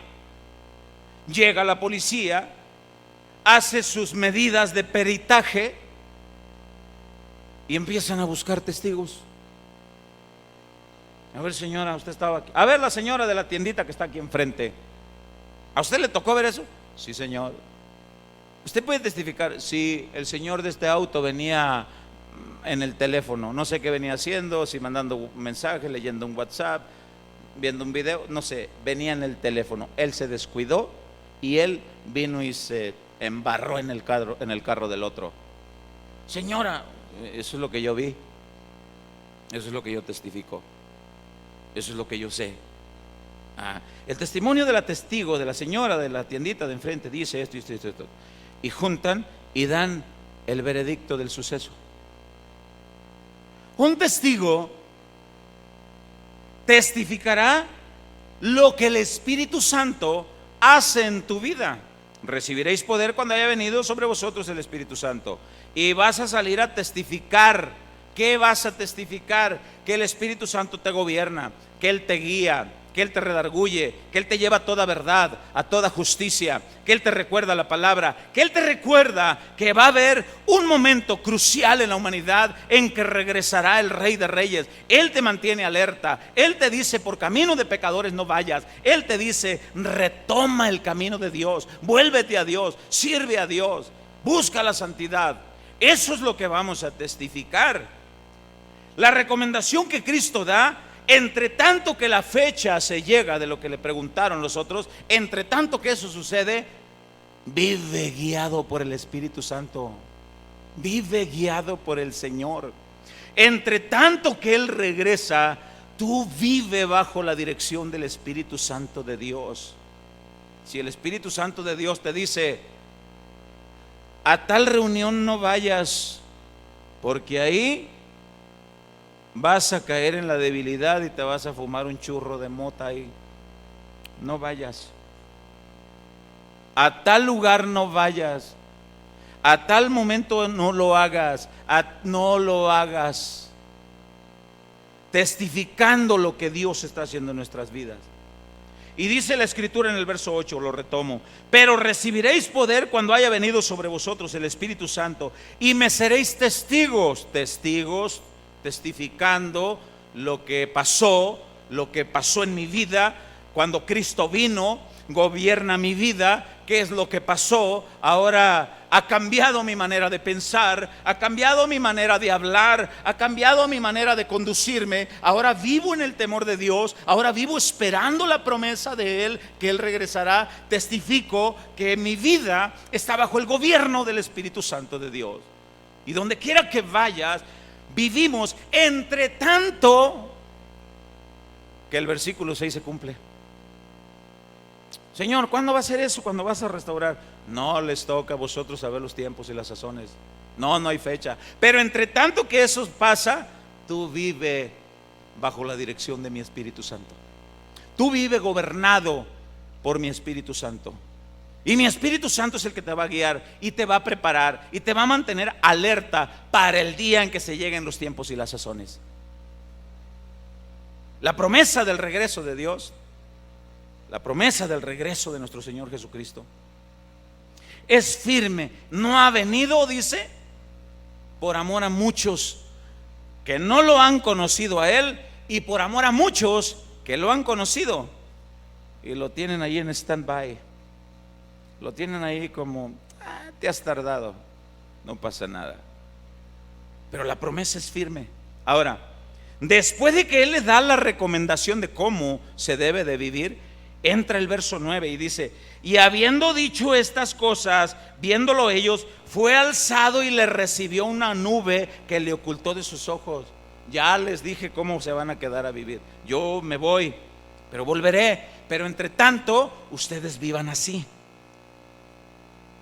Llega la policía, hace sus medidas de peritaje y empiezan a buscar testigos. A ver, señora, usted estaba aquí. A ver, la señora de la tiendita que está aquí enfrente, ¿a usted le tocó ver eso? Sí, señor. ¿Usted puede testificar? Sí, el señor de este auto venía en el teléfono, no sé qué venía haciendo, si mandando un mensaje, leyendo un WhatsApp, viendo un video, no sé, venía en el teléfono. Él se descuidó y él vino y se embarró en el carro del otro. Señora, eso es lo que yo vi, eso es lo que yo testifico, eso es lo que yo sé. El testimonio de la testigo, de la señora de la tiendita de enfrente, dice esto y esto y esto, y juntan y dan el veredicto del suceso. Un testigo testificará lo que el Espíritu Santo hace en tu vida. Recibiréis poder cuando haya venido sobre vosotros el Espíritu Santo, y vas a salir a testificar. ¿Qué vas a testificar? Que el Espíritu Santo te gobierna, que Él te guía, que Él te redarguye, que Él te lleva a toda verdad, a toda justicia, que Él te recuerda la palabra, que Él te recuerda que va a haber un momento crucial en la humanidad en que regresará el Rey de Reyes. Él te mantiene alerta, Él te dice: por camino de pecadores no vayas. Él te dice: retoma el camino de Dios, vuélvete a Dios, sirve a Dios, busca la santidad. Eso es lo que vamos a testificar. La recomendación que Cristo da, entre tanto que la fecha se llega de lo que le preguntaron los otros, entre tanto que eso sucede, Vive guiado por el Espíritu Santo. Vive guiado por el Señor. Entre tanto que Él regresa, tú vive bajo la dirección del Espíritu Santo de Dios. Si el Espíritu Santo de Dios te dice: a tal reunión no vayas, porque ahí vas a caer en la debilidad y te vas a fumar un churro de mota ahí, no vayas. A tal lugar no vayas, a tal momento no lo hagas, no lo hagas, testificando lo que Dios está haciendo en nuestras vidas. Y dice la Escritura en el verso 8, lo retomo: pero recibiréis poder cuando haya venido sobre vosotros el Espíritu Santo, y me seréis testigos, testificando lo que pasó en mi vida. Cuando Cristo vino, gobierna mi vida. ¿Qué es lo que pasó? Ahora ha cambiado mi manera de pensar, ha cambiado mi manera de hablar, ha cambiado mi manera de conducirme. Ahora vivo en el temor de Dios, ahora vivo esperando la promesa de Él, que Él regresará. Testifico que mi vida está bajo el gobierno del Espíritu Santo de Dios. Y donde quiera que vayas, vivimos entre tanto que el versículo 6 se cumple. Señor, ¿cuándo va a ser eso? ¿Cuándo vas a restaurar? No les toca a vosotros saber los tiempos y las sazones. No hay fecha. Pero entre tanto que eso pasa, tú vive bajo la dirección de mi Espíritu Santo. Tú vive gobernado por mi Espíritu Santo. Y mi Espíritu Santo es el que te va a guiar y te va a preparar y te va a mantener alerta para el día en que se lleguen los tiempos y las sazones. La promesa del regreso de Dios, la promesa del regreso de nuestro Señor Jesucristo, es firme. No ha venido, dice, por amor a muchos que no lo han conocido a Él, y por amor a muchos que lo han conocido y lo tienen ahí en stand-by. Lo tienen ahí como: te has tardado, no pasa nada. Pero la promesa es firme. Ahora, después de que Él les da la recomendación de cómo se debe de vivir, entra el verso 9 y dice: y habiendo dicho estas cosas, viéndolo ellos, fue alzado y le recibió una nube que le ocultó de sus ojos. Ya les dije cómo se van a quedar a vivir. Yo me voy, pero volveré. Pero entre tanto, ustedes vivan así.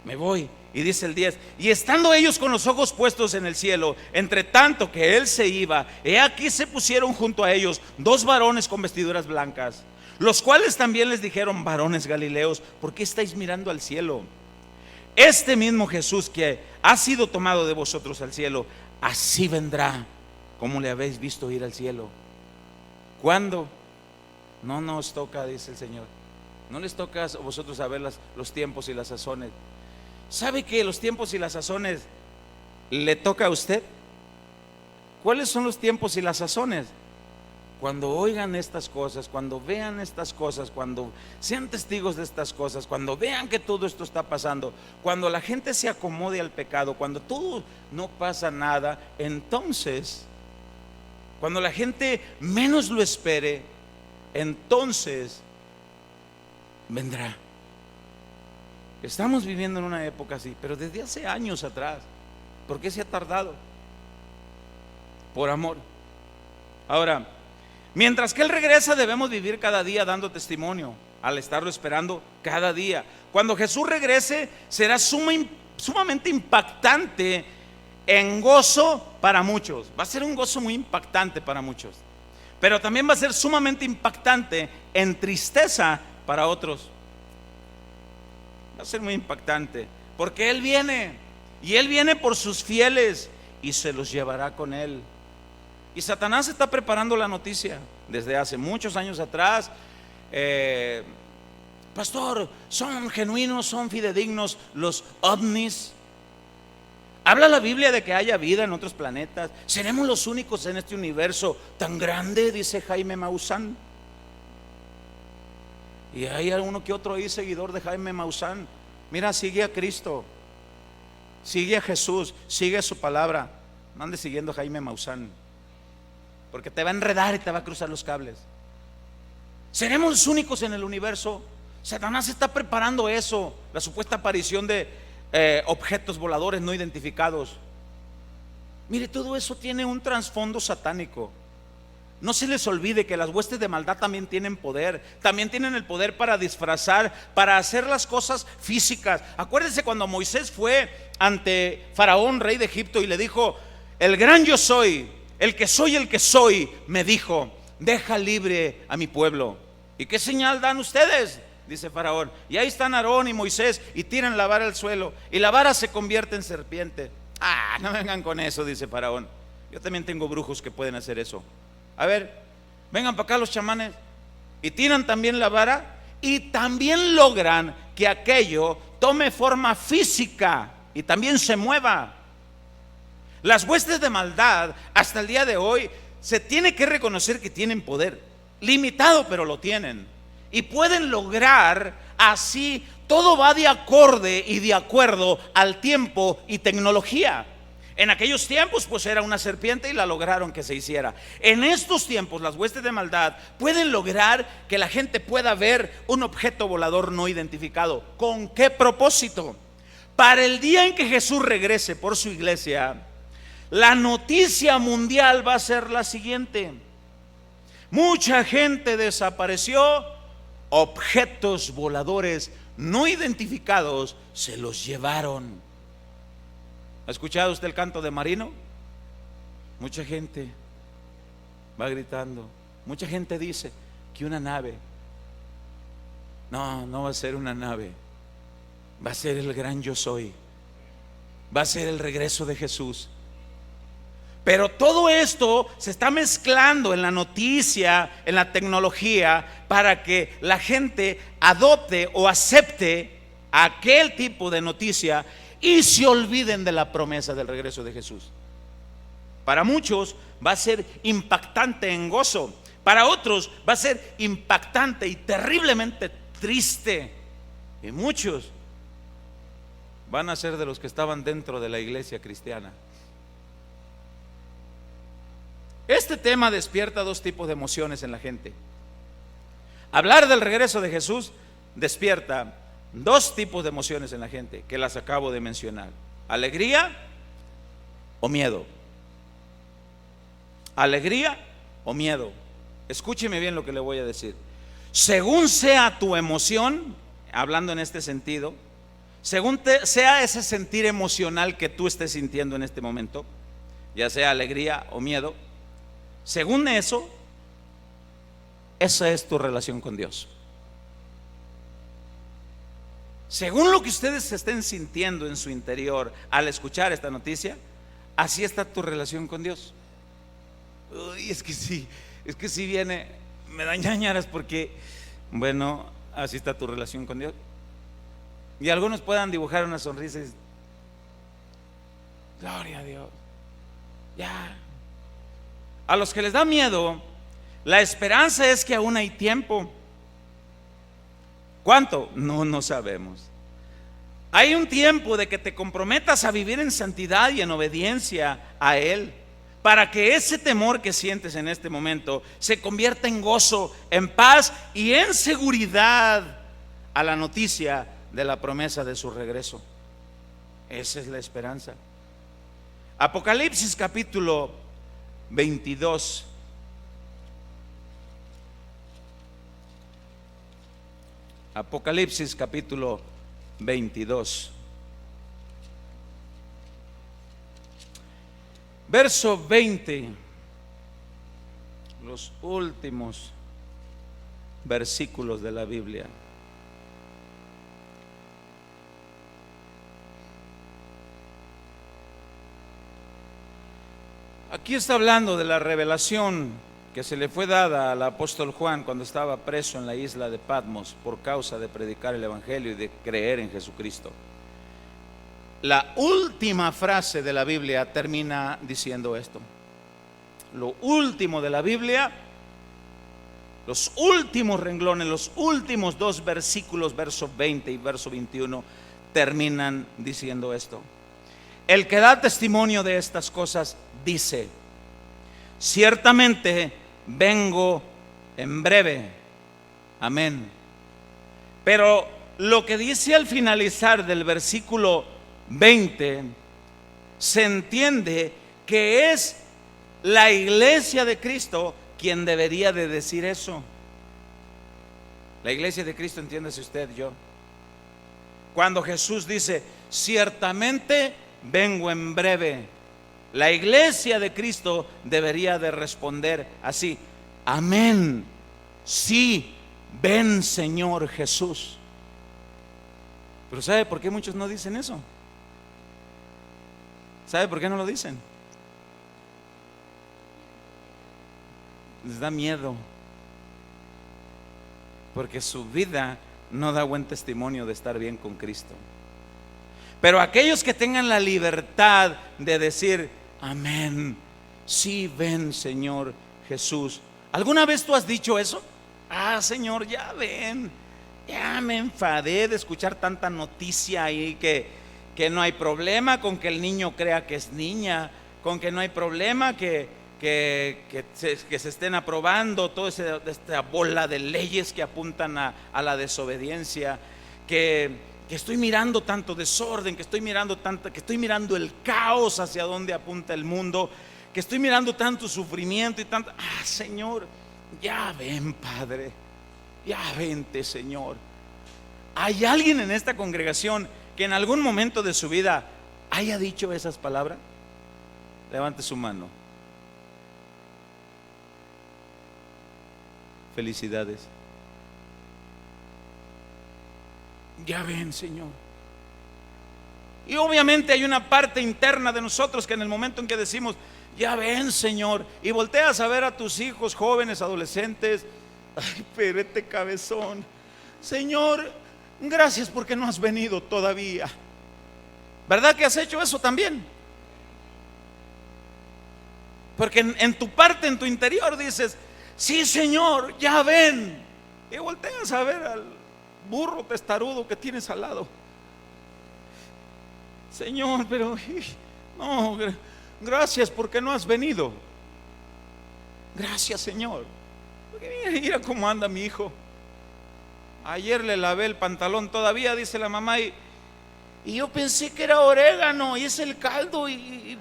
Me voy. Y dice el 10: y estando ellos con los ojos puestos en el cielo, entre tanto que Él se iba, he aquí se pusieron junto a ellos 2 varones con vestiduras blancas, los cuales también les dijeron: varones Galileos, ¿por qué estáis mirando al cielo? Este mismo Jesús que ha sido tomado de vosotros al cielo, así vendrá como le habéis visto ir al cielo. ¿Cuándo? No nos toca, dice el Señor. No les toca a vosotros saber los tiempos y las sazones. ¿Sabe que los tiempos y las sazones le toca a usted? ¿Cuáles son los tiempos y las sazones? Cuando oigan estas cosas, cuando vean estas cosas, cuando sean testigos de estas cosas, cuando vean que todo esto está pasando, cuando la gente se acomode al pecado, cuando todo no pasa nada, entonces, cuando la gente menos lo espere, entonces vendrá. Estamos viviendo en una época así, pero desde hace años atrás. ¿Por qué se ha tardado? Por amor. Ahora, mientras que Él regresa, debemos vivir cada día dando testimonio, al estarlo esperando cada día. Cuando Jesús regrese, será sumamente impactante en gozo para muchos. Va a ser un gozo muy impactante para muchos, pero también va a ser sumamente impactante en tristeza para otros. Va a ser muy impactante, porque Él viene, y Él viene por sus fieles, y se los llevará con Él. Y Satanás está preparando la noticia desde hace muchos años atrás. Pastor, ¿son genuinos, son fidedignos los ovnis? ¿Habla la Biblia de que haya vida en otros planetas? ¿Seremos los únicos en este universo tan grande? Dice Jaime Maussan. Y hay alguno que otro ahí seguidor de Jaime Maussan. Mira, sigue a Cristo, sigue a Jesús, sigue su palabra. No andes siguiendo a Jaime Maussan, porque te va a enredar y te va a cruzar los cables. ¿Seremos los únicos en el universo? Satanás está preparando eso, la supuesta aparición de objetos voladores no identificados. Mire, todo eso tiene un trasfondo satánico. No se les olvide que las huestes de maldad también tienen poder. También tienen el poder para disfrazar, para hacer las cosas físicas. Acuérdense cuando Moisés fue ante Faraón, rey de Egipto, y le dijo: el gran yo soy el que soy, me dijo: deja libre a mi pueblo. ¿Y qué señal dan ustedes?, dice Faraón. Y ahí están Aarón y Moisés y tiran la vara al suelo, y la vara se convierte en serpiente. No vengan con eso, dice Faraón. Yo también tengo brujos que pueden hacer eso. A ver, vengan para acá los chamanes. Y tiran también la vara y también logran que aquello tome forma física y también se mueva. Las huestes de maldad hasta el día de hoy se tiene que reconocer que tienen poder, limitado, pero lo tienen. Y pueden lograr así, todo va de acorde y de acuerdo al tiempo y tecnología. En aquellos tiempos pues era una serpiente y la lograron que se hiciera. En estos tiempos las huestes de maldad pueden lograr que la gente pueda ver un objeto volador no identificado. ¿Con qué propósito? Para el día en que Jesús regrese por su iglesia, la noticia mundial va a ser la siguiente: mucha gente desapareció, objetos voladores no identificados se los llevaron. ¿Ha escuchado usted el canto de Marino? Mucha gente va gritando, mucha gente dice que una nave. No va a ser una nave, va a ser el gran yo soy, va a ser el regreso de Jesús. Pero todo esto se está mezclando en la noticia, en la tecnología, para que la gente adopte o acepte aquel tipo de noticia y se olviden de la promesa del regreso de Jesús. Para muchos va a ser impactante en gozo, para otros va a ser impactante y terriblemente triste, y muchos van a ser de los que estaban dentro de la iglesia cristiana. Este tema despierta dos tipos de emociones en la gente. Hablar del regreso de Jesús despierta dos tipos de emociones en la gente que las acabo de mencionar: alegría o miedo. Alegría o miedo. Escúcheme bien lo que le voy a decir. Según sea tu emoción, hablando en este sentido, según sea ese sentir emocional que tú estés sintiendo en este momento, ya sea alegría o miedo, según eso, esa es tu relación con Dios. Según lo que ustedes estén sintiendo en su interior al escuchar esta noticia, así está tu relación con Dios. Uy, es que sí viene, me da ñañaras porque, bueno, así está tu relación con Dios. Y algunos puedan dibujar una sonrisa y decir: gloria a Dios, ya. A los que les da miedo, la esperanza es que aún hay tiempo. ¿Cuánto? No sabemos. Hay un tiempo de que te comprometas a vivir en santidad y en obediencia a Él, para que ese temor que sientes en este momento se convierta en gozo, en paz y en seguridad a la noticia de la promesa de su regreso. Esa es la esperanza. Apocalipsis capítulo 22. Apocalipsis capítulo 22. Verso 20. Los últimos versículos de la Biblia. Aquí está hablando de la revelación que se le fue dada al apóstol Juan cuando estaba preso en la isla de Patmos por causa de predicar el evangelio y de creer en Jesucristo. La última frase de la Biblia termina diciendo esto. Lo último de la Biblia, los últimos renglones, los últimos dos versículos, verso 20 y verso 21, terminan diciendo esto. El que da testimonio de estas cosas dice: ciertamente vengo en breve. Amén. Pero lo que dice al finalizar del versículo 20, se entiende que es la iglesia de Cristo quien debería de decir eso. La iglesia de Cristo, entiéndase usted, yo. Cuando Jesús dice, ciertamente vengo en breve, la iglesia de Cristo debería de responder así: amén, sí, ven Señor Jesús. Pero ¿sabe por qué muchos no dicen eso? ¿Sabe por qué no lo dicen? Les da miedo, porque su vida no da buen testimonio de estar bien con Cristo. Pero aquellos que tengan la libertad de decir, amén, sí, ven Señor Jesús. ¿Alguna vez tú has dicho eso? Ah, Señor, ya ven, ya me enfadé de escuchar tanta noticia ahí que no hay problema con que el niño crea que es niña, con que no hay problema que se estén aprobando toda esta bola de leyes que apuntan a la desobediencia, que estoy mirando tanto desorden, que estoy mirando el caos hacia donde apunta el mundo, que estoy mirando tanto sufrimiento y tanto. Ah, Señor, ya ven, Padre, ya vente, Señor. ¿Hay alguien en esta congregación que en algún momento de su vida haya dicho esas palabras? Levante su mano. Felicidades. Ya ven, Señor. Y obviamente hay una parte interna de nosotros que en el momento en que decimos, ya ven, Señor, y volteas a ver a tus hijos jóvenes, adolescentes, ay, perete cabezón, Señor, gracias porque no has venido todavía. ¿Verdad que has hecho eso también? Porque en tu parte, en tu interior dices, sí, Señor, ya ven. Y volteas a ver al burro testarudo que tienes al lado. Señor, pero no, gracias porque no has venido. Gracias, Señor. Porque mira cómo anda mi hijo. Ayer le lavé el pantalón todavía, dice la mamá, y yo pensé que era orégano y es el caldo. Y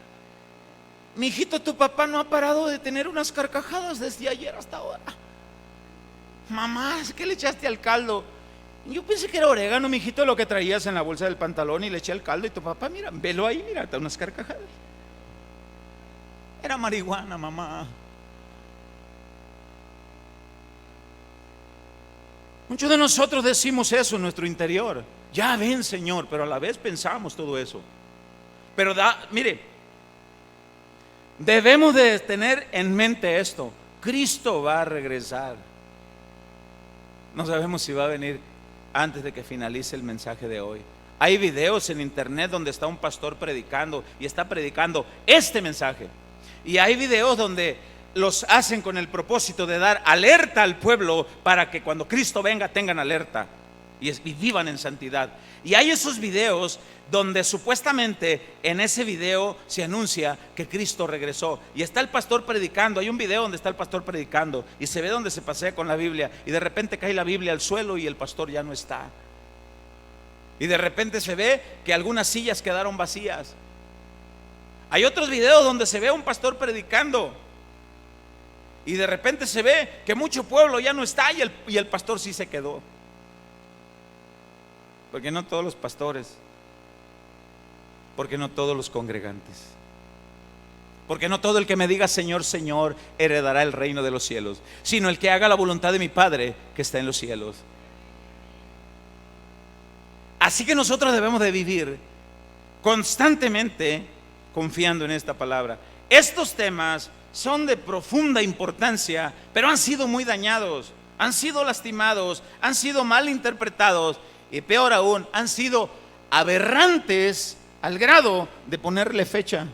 mi hijito, tu papá no ha parado de tener unas carcajadas desde ayer hasta ahora. Mamá, ¿qué le echaste al caldo? Yo pensé que era orégano, mi hijito, lo que traías en la bolsa del pantalón, y le eché el caldo. Y tu papá, mira, velo ahí, mira, está unas carcajadas. Era marihuana, mamá. Muchos de nosotros decimos eso en nuestro interior. Ya ven, Señor, pero a la vez pensamos todo eso. Pero mire, debemos de tener en mente esto: Cristo va a regresar. No sabemos si va a venir antes de que finalice el mensaje de hoy. Hay videos en internet donde está un pastor predicando y está predicando este mensaje. Y hay videos donde los hacen con el propósito de dar alerta al pueblo para que cuando Cristo venga tengan alerta y vivan en santidad. Y hay esos videos donde supuestamente en ese video se anuncia que Cristo regresó y está el pastor predicando. Hay un video donde está el pastor predicando y se ve donde se pasea con la Biblia, y de repente cae la Biblia al suelo y el pastor ya no está. Y de repente se ve que algunas sillas quedaron vacías. Hay otros videos donde se ve a un pastor predicando y de repente se ve que mucho pueblo ya no está y el pastor sí se quedó. Porque no todos los pastores, porque no todos los congregantes, porque no todo el que me diga Señor, Señor heredará el reino de los cielos, sino el que haga la voluntad de mi Padre que está en los cielos. Así que nosotros debemos de vivir constantemente confiando en esta palabra. Estos temas son de profunda importancia, pero han sido muy dañados, han sido lastimados, han sido mal interpretados y peor aún, han sido aberrantes al grado de ponerle fecha.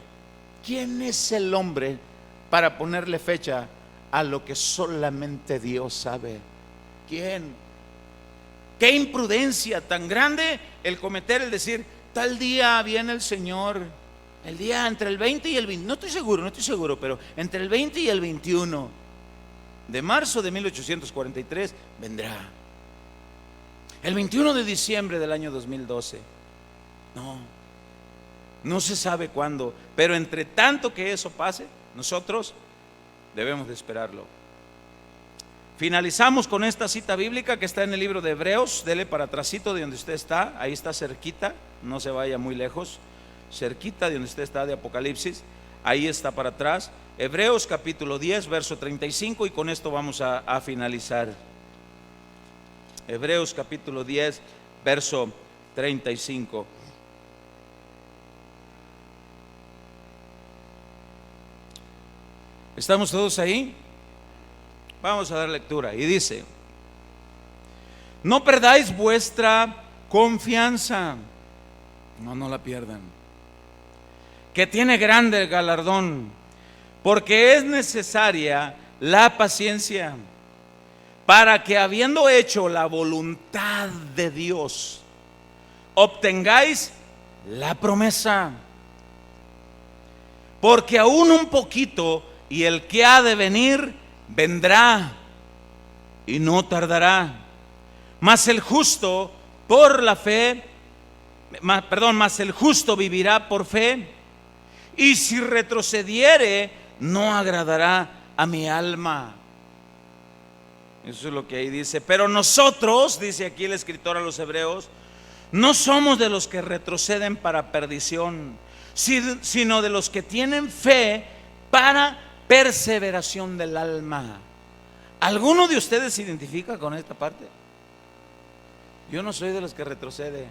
¿Quién es el hombre para ponerle fecha a lo que solamente Dios sabe? ¿Quién? Qué imprudencia tan grande el cometer, el decir tal día viene el Señor, el día entre el 20 y el 20, no estoy seguro, pero entre el 20 y el 21 de marzo de 1843 vendrá. el 21 de diciembre del año 2012. No se sabe cuándo, pero entre tanto que eso pase, nosotros debemos de esperarlo. Finalizamos con esta cita bíblica que está en el libro de Hebreos. Dele para atrásito de donde usted está, ahí está cerquita, no se vaya muy lejos, cerquita de donde usted está de Apocalipsis, ahí está para atrás. Hebreos capítulo 10, verso 35, y con esto vamos a finalizar. Hebreos capítulo 10, verso 35. ¿Estamos todos ahí? Vamos a dar lectura. Y dice: no perdáis vuestra confianza, no la pierdan, que tiene grande galardón, porque es necesaria la paciencia, para que habiendo hecho la voluntad de Dios, obtengáis la promesa. Porque aún un poquito, y el que ha de venir vendrá y no tardará. Mas el justo por la fe, mas el justo vivirá por fe. Y si retrocediere, no agradará a mi alma. Eso es lo que ahí dice. Pero nosotros, dice aquí el escritor a los hebreos, no somos de los que retroceden para perdición, sino de los que tienen fe para perseveración del alma. ¿Alguno de ustedes se identifica con esta parte? Yo no soy de los que retrocede.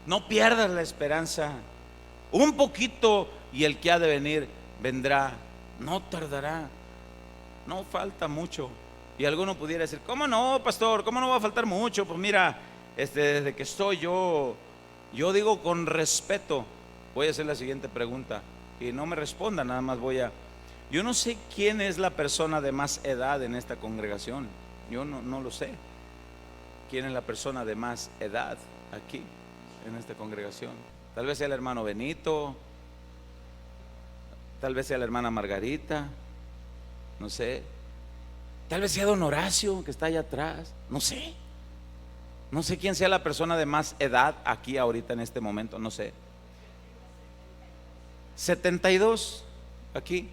No pierdas la esperanza. Un poquito y el que ha de venir vendrá, no tardará, no falta mucho. Y alguno pudiera decir: ¿cómo no, pastor? ¿Cómo no va a faltar mucho? Pues mira, desde que estoy yo digo con respeto. Voy a hacer la siguiente pregunta y no me responda, nada más yo no sé quién es la persona de más edad en esta congregación. Yo no lo sé. ¿Quién es la persona de más edad aquí en esta congregación? Tal vez sea el hermano Benito, tal vez sea la hermana Margarita, no sé. Tal vez sea don Horacio que está allá atrás, no sé. No sé quién sea la persona de más edad aquí ahorita en este momento, no sé. 72 aquí.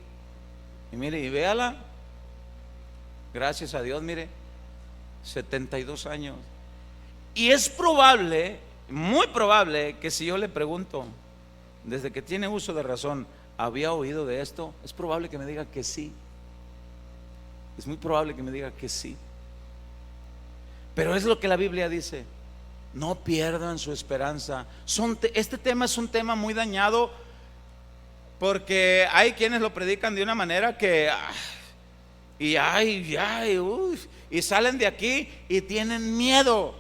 Y mire, y véala, gracias a Dios, mire, 72 años. Y es probable, muy probable, que si yo le pregunto, desde que tiene uso de razón, ¿había oído de esto? Es probable que me diga que sí. Es muy probable que me diga que sí. Pero es lo que la Biblia dice: no pierdan su esperanza. Este tema es un tema muy dañado, porque hay quienes lo predican de una manera que y salen de aquí y tienen miedo.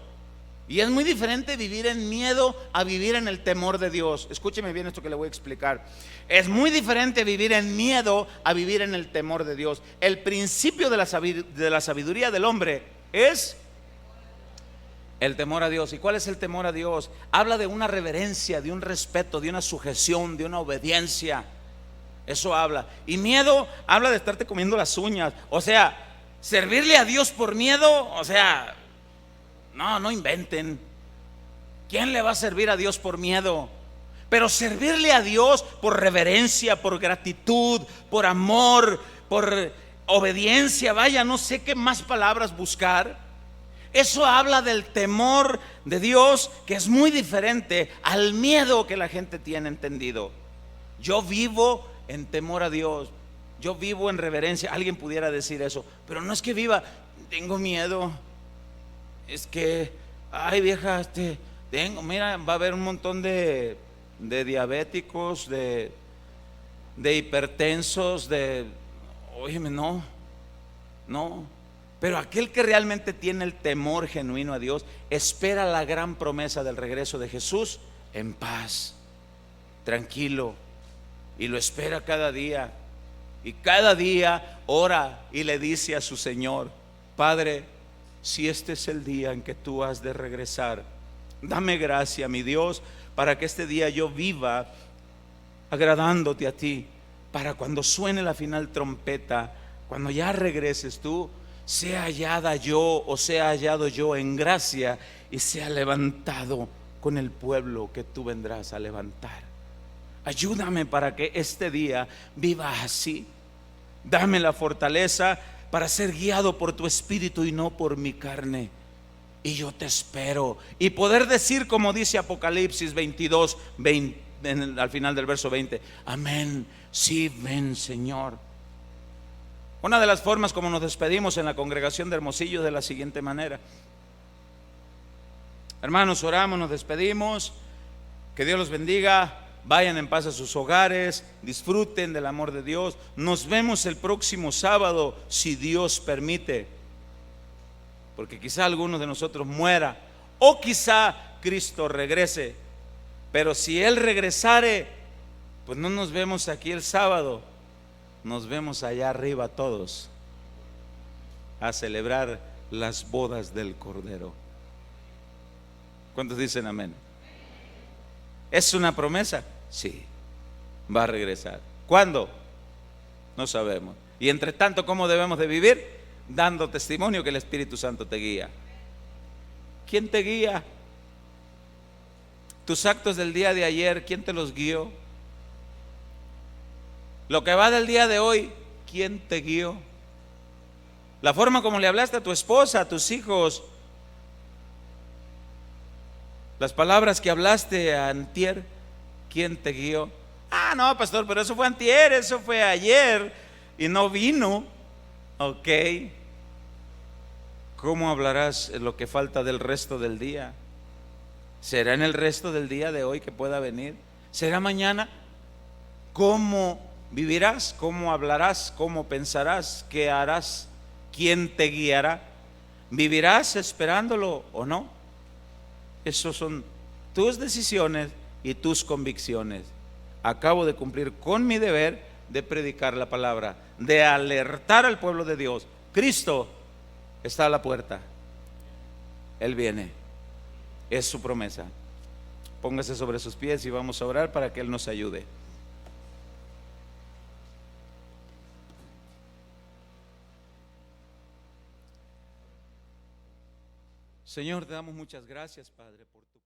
Y es muy diferente vivir en miedo a vivir en el temor de Dios. Escúcheme bien esto que le voy a explicar. Es muy diferente vivir en miedo a vivir en el temor de Dios. El principio de la sabiduría del hombre es el temor a Dios. ¿Y cuál es el temor a Dios? Habla de una reverencia, de un respeto, de una sujeción, de una obediencia. Eso habla. Y miedo habla de estarte comiendo las uñas. O sea, servirle a Dios por miedo, o sea, no inventen. ¿Quién le va a servir a Dios por miedo? Pero servirle a Dios por reverencia, por gratitud, por amor, por obediencia, vaya, no sé qué más palabras buscar. Eso habla del temor de Dios, que es muy diferente al miedo que la gente tiene entendido. Yo vivo en temor a Dios, yo vivo en reverencia. Alguien pudiera decir eso, pero no es que viva, tengo miedo. Es que, ay vieja, mira, va a haber un montón de diabéticos, de hipertensos, óyeme, no. Pero aquel que realmente tiene el temor genuino a Dios espera la gran promesa del regreso de Jesús en paz, tranquilo, y lo espera cada día. Y cada día ora y le dice a su Señor: Padre, si este es el día en que tú has de regresar, dame gracia, mi Dios, para que este día yo viva agradándote a ti, para cuando suene la final trompeta, cuando ya regreses tú, sea hallada yo o sea hallado yo en gracia y sea levantado con el pueblo que tú vendrás a levantar. Ayúdame para que este día viva así. Dame la fortaleza para ser guiado por tu espíritu y no por mi carne. Y yo te espero. Y poder decir como dice Apocalipsis 22, 20, al final del verso 20: amén, sí, ven Señor. Una de las formas como nos despedimos en la congregación de Hermosillo es de la siguiente manera. Hermanos, oramos, nos despedimos. Que Dios los bendiga. Vayan en paz a sus hogares, disfruten del amor de Dios. Nos vemos el próximo sábado, si Dios permite, porque quizá alguno de nosotros muera, o quizá Cristo regrese. Pero si Él regresare, pues no nos vemos aquí el sábado, nos vemos allá arriba todos a celebrar las bodas del Cordero. ¿Cuántos dicen amén? ¿Es una promesa? Sí, va a regresar. ¿Cuándo? No sabemos. Y entre tanto, ¿cómo debemos de vivir? Dando testimonio que el Espíritu Santo te guía. ¿Quién te guía? Tus actos del día de ayer, ¿quién te los guió? Lo que va del día de hoy, ¿quién te guió? La forma como le hablaste a tu esposa, a tus hijos, las palabras que hablaste antier, ¿quién te guió? Ah, no, pastor, pero eso fue antier, eso fue ayer y no vino. Ok. ¿Cómo hablarás en lo que falta del resto del día? ¿Será en el resto del día de hoy que pueda venir? ¿Será mañana? ¿Cómo vivirás? ¿Cómo hablarás? ¿Cómo pensarás? ¿Qué harás? ¿Quién te guiará? ¿Vivirás esperándolo o no? Esas son tus decisiones y tus convicciones. Acabo de cumplir con mi deber de predicar la palabra, de alertar al pueblo de Dios. Cristo está a la puerta. Él viene. Es su promesa. Póngase sobre sus pies y vamos a orar para que Él nos ayude. Señor, te damos muchas gracias, Padre, por tu